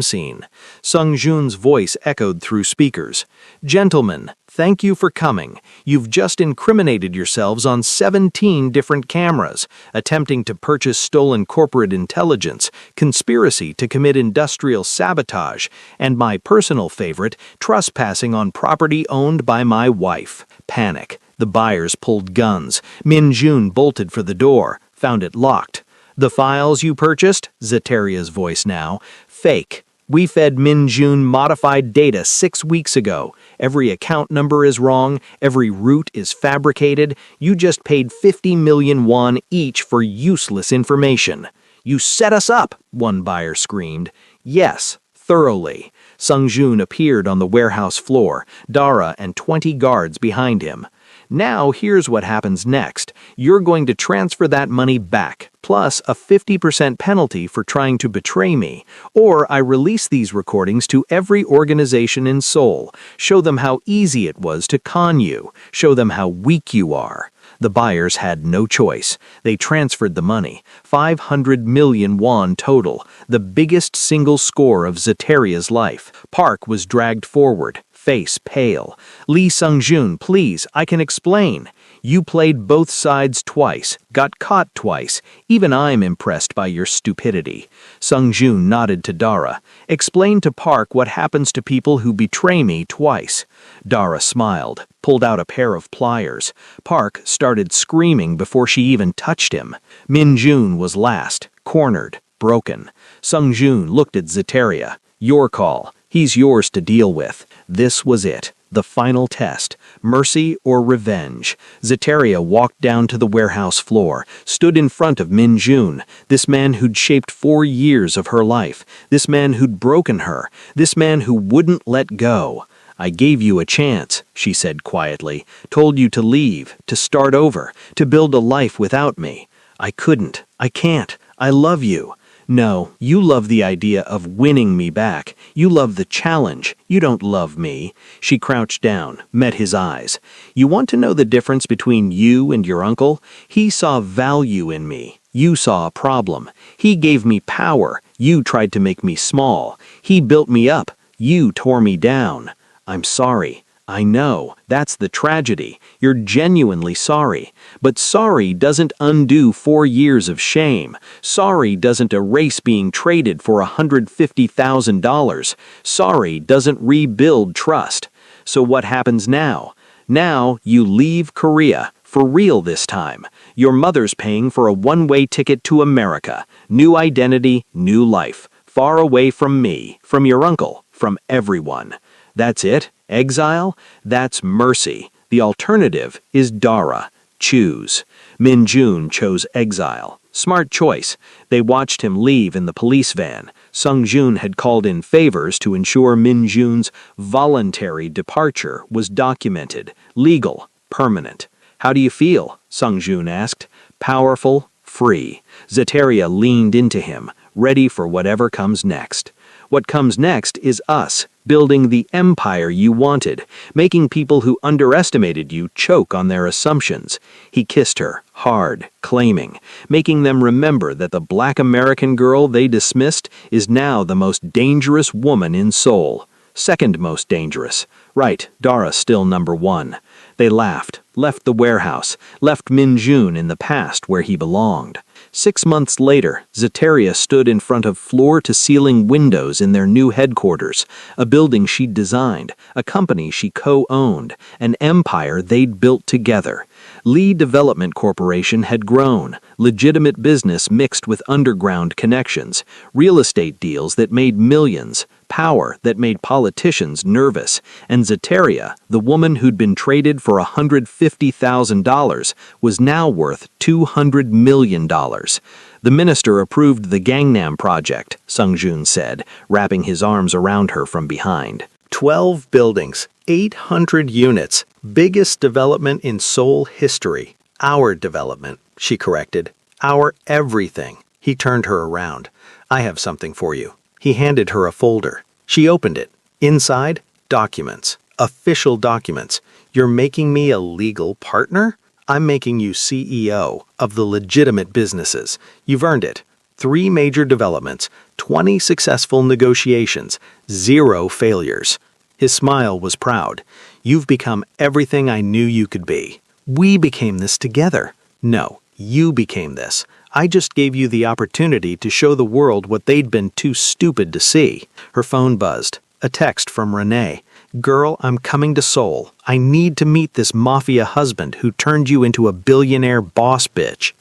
scene. Sung Jun's voice echoed through speakers. "Gentlemen, thank you for coming. You've just incriminated yourselves on 17 different cameras, attempting to purchase stolen corporate intelligence, conspiracy to commit industrial sabotage, and my personal favorite, trespassing on property owned by my wife." Panic. The buyers pulled guns. Min Jun bolted for the door, found it locked. "The files you purchased?" Zeteria's voice now. "Fake. We fed Min Jun modified data 6 weeks ago. Every account number is wrong, every route is fabricated. You just paid 50 million won each for useless information." "You set us up," one buyer screamed. "Yes, thoroughly." Sung Jun appeared on the warehouse floor, Dara and 20 guards behind him. "Now here's what happens next. You're going to transfer that money back, plus a 50% penalty for trying to betray me. Or I release these recordings to every organization in Seoul. Show them how easy it was to con you. Show them how weak you are." The buyers had no choice. They transferred the money, 500 million won total, the biggest single score of Zeteria's life. Park was dragged forward, face pale. "Lee Sung-jun, please, I can explain. You played both sides twice, got caught twice. Even I'm impressed by your stupidity." Sung-jun nodded to Dara. "Explain to Park what happens to people who betray me twice." Dara smiled, pulled out a pair of pliers. Park started screaming before she even touched him. Min Jun was last, cornered, broken. Sung-jun looked at Zeteria. "Your call. He's yours to deal with." This was it. The final test. Mercy or revenge. Zeteria walked down to the warehouse floor, stood in front of Min Jun, this man who'd shaped 4 years of her life, this man who'd broken her, this man who wouldn't let go. "I gave you a chance," she said quietly, "told you to leave, to start over, to build a life without me. I couldn't. I can't. I love you." "No, you love the idea of winning me back. You love the challenge. You don't love me." She crouched down, met his eyes. "You want to know the difference between you and your uncle? He saw value in me. You saw a problem. He gave me power. You tried to make me small. He built me up. You tore me down. I'm sorry. I know, that's the tragedy. You're genuinely sorry. But sorry doesn't undo 4 years of shame. Sorry doesn't erase being traded for $150,000. Sorry doesn't rebuild trust. So what happens now? Now you leave Korea, for real this time. Your mother's paying for a one-way ticket to America. New identity, new life. Far away from me, from your uncle, from everyone. That's it? Exile? That's mercy. The alternative is Dara. Choose. Min Jun chose exile. Smart choice. They watched him leave in the police van. Sung Jun had called in favors to ensure Min Jun's voluntary departure was documented, legal, permanent. "How do you feel?" Sung Jun asked. "Powerful, free." Zeteria leaned into him, ready for whatever comes next. "What comes next is us, building the empire you wanted, making people who underestimated you choke on their assumptions." He kissed her, hard, claiming, making them remember that the black American girl they dismissed is now the most dangerous woman in Seoul. Second most dangerous. Right, Dara still number one. They laughed, left the warehouse, left Min Jun in the past where he belonged. 6 months later, Zeteria stood in front of floor-to-ceiling windows in their new headquarters, a building she'd designed, a company she co-owned, an empire they'd built together. Lee Development Corporation had grown, legitimate business mixed with underground connections, real estate deals that made millions, power that made politicians nervous, and Zeteria, the woman who'd been traded for $150,000, was now worth $200 million. The minister approved the Gangnam Project, Sung Jun said, wrapping his arms around her from behind. 12 buildings, 800 units, biggest development in Seoul history. Our development, she corrected. Our everything. He turned her around. "I have something for you." He handed her a folder. She opened it. Inside, documents. Official documents. "You're making me a legal partner? I'm making you CEO of the legitimate businesses. You've earned it. 3 major developments, 20 successful negotiations, 0 failures." His smile was proud. "You've become everything I knew you could be. We became this together." "No, you became this. I just gave you the opportunity to show the world what they'd been too stupid to see." Her phone buzzed. A text from Renee. "Girl, I'm coming to Seoul. I need to meet this Mafia husband who turned you into a billionaire boss bitch."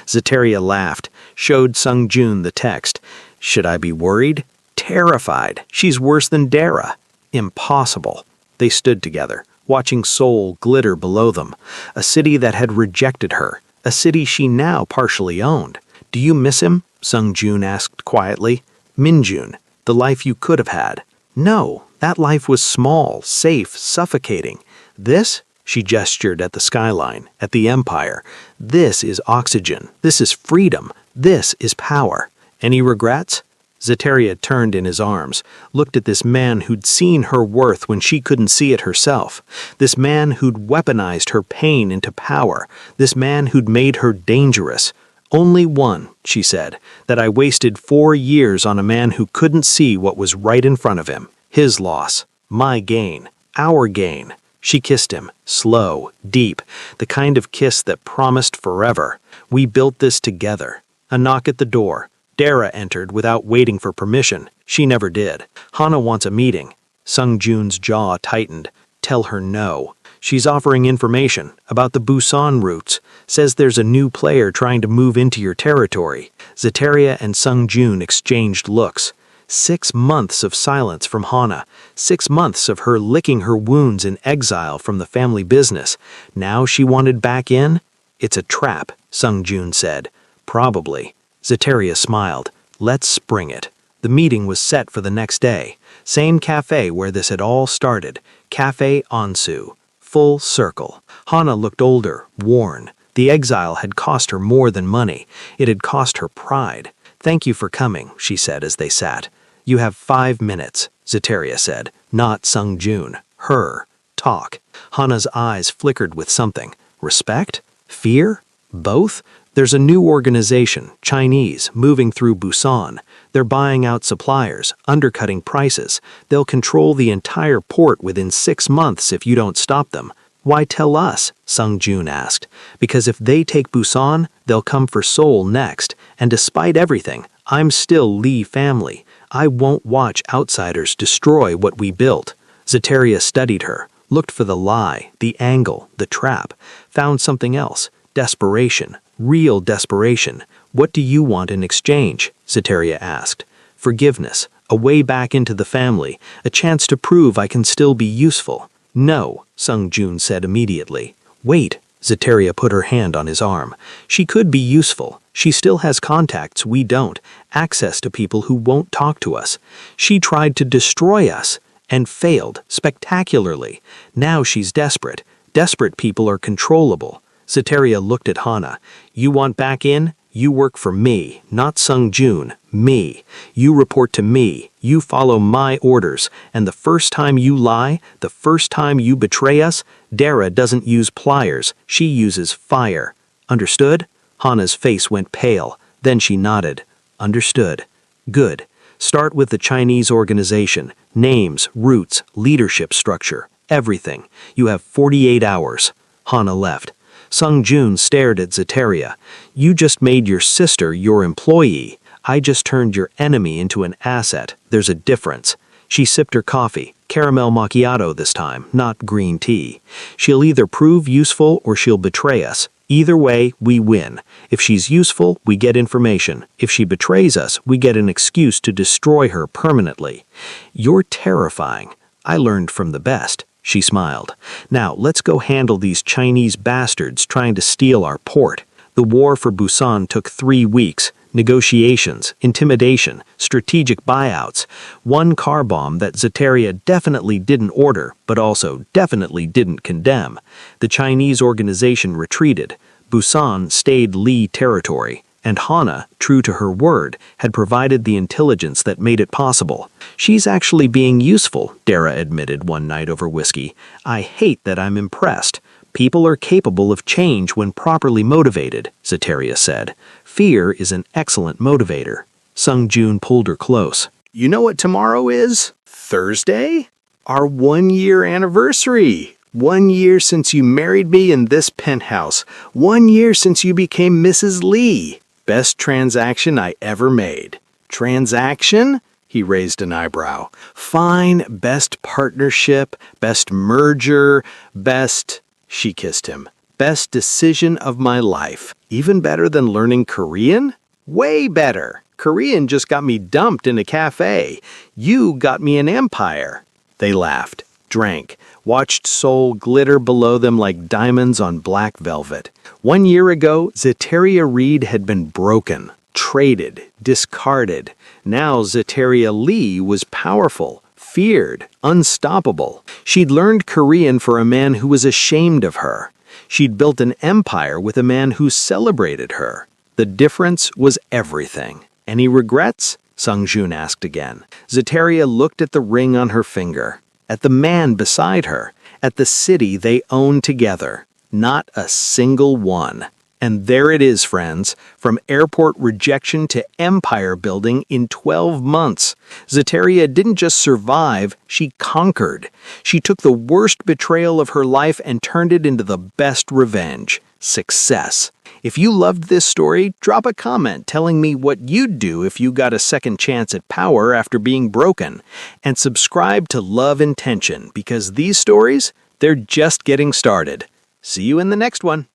Zeteria laughed, showed Sung Jun the text. "Should I be worried?" "Terrified. She's worse than Dara." "Impossible." They stood together, watching Seoul glitter below them, a city that had rejected her, a city she now partially owned. "Do you miss him?" Sung Jun asked quietly. "Min Jun, the life you could have had." "No, that life was small, safe, suffocating. This?" She gestured at the skyline, at the empire. "This is oxygen. This is freedom. This is power." "Any regrets?" Zeteria turned in his arms, looked at this man who'd seen her worth when she couldn't see it herself, this man who'd weaponized her pain into power, this man who'd made her dangerous. "Only one," she said, "that I wasted 4 years on a man who couldn't see what was right in front of him. His loss. My gain. Our gain." She kissed him, slow, deep, the kind of kiss that promised forever. "We built this together." A knock at the door. Dara entered without waiting for permission. She never did. "Hana wants a meeting." Sung Jun's jaw tightened. "Tell her no. She's offering information about the Busan routes. Says there's a new player trying to move into your territory." Zeteria and Sung Jun exchanged looks. 6 months of silence from Hana. 6 months of her licking her wounds in exile from the family business. Now she wanted back in? "It's a trap," Sung Jun said. "Probably." Zeteria smiled. "Let's spring it." The meeting was set for the next day. Same cafe where this had all started. Cafe Ansu. Full circle. Hana looked older, worn. The exile had cost her more than money. It had cost her pride. "Thank you for coming," she said as they sat. "You have 5 minutes," Zeteria said. Not Sung Jun. Her. "Talk." Hana's eyes flickered with something. Respect? Fear? Both? "There's a new organization, Chinese, moving through Busan. They're buying out suppliers, undercutting prices. They'll control the entire port within 6 months if you don't stop them." "Why tell us?" Sung Jun asked. "Because if they take Busan, they'll come for Seoul next. And despite everything, I'm still Lee family. I won't watch outsiders destroy what we built." Zeteria studied her, looked for the lie, the angle, the trap, found something else. Desperation. Real desperation. "What do you want in exchange?" Zeteria asked. "Forgiveness, a way back into the family, a chance to prove I can still be useful." "No," Sung Jun said immediately. "Wait," Zeteria put her hand on his arm. She could be useful. She still has contacts we don't, access to people who won't talk to us. She tried to destroy us and failed spectacularly. Now she's desperate. Desperate people are controllable. Zeteria looked at Hana. You want back in? You work for me, not Sung Jun. Me. You report to me. You follow my orders. And the first time you lie, the first time you betray us, Dara doesn't use pliers. She uses fire. Understood? Hana's face went pale. Then she nodded. Understood. Good. Start with the Chinese organization. Names, roots, leadership structure. Everything. You have 48 hours. Hana left. Sung Jun stared at Zeteria. You just made your sister your employee. I just turned your enemy into an asset. There's a difference. She sipped her coffee. Caramel macchiato this time, not green tea. She'll either prove useful or she'll betray us. Either way, we win. If she's useful, we get information. If she betrays us, we get an excuse to destroy her permanently. You're terrifying. I learned from the best. She smiled. Now, let's go handle these Chinese bastards trying to steal our port. The war for Busan took 3 weeks. Negotiations, intimidation, strategic buyouts. One car bomb that Zeteria definitely didn't order, but also definitely didn't condemn. The Chinese organization retreated. Busan stayed Li territory. And Hana, true to her word, had provided the intelligence that made it possible. She's actually being useful, Dara admitted one night over whiskey. I hate that I'm impressed. People are capable of change when properly motivated, Zeteria said. Fear is an excellent motivator. Sung Jun pulled her close. You know what tomorrow is? Thursday? Our 1-year anniversary. 1 year since you married me in this penthouse. 1 year since you became Mrs. Lee. Best transaction I ever made. Transaction? He raised an eyebrow. Fine, best partnership, best merger, best... She kissed him. Best decision of my life. Even better than learning Korean? Way better. Korean just got me dumped in a cafe. You got me an empire. They laughed, drank, watched Seoul glitter below them like diamonds on black velvet. 1 year ago, Zeteria Reed had been broken, traded, discarded. Now Zeteria Lee was powerful, feared, unstoppable. She'd learned Korean for a man who was ashamed of her. She'd built an empire with a man who celebrated her. The difference was everything. Any regrets? Sung Jun asked again. Zeteria looked at the ring on her finger, at the man beside her, at the city they owned together. Not a single one. And there it is, friends, from airport rejection to empire building in 12 months. Zeteria didn't just survive, she conquered. She took the worst betrayal of her life and turned it into the best revenge. Success. If you loved this story, drop a comment telling me what you'd do if you got a second chance at power after being broken. And subscribe to Love and Tension, because these stories, they're just getting started. See you in the next one.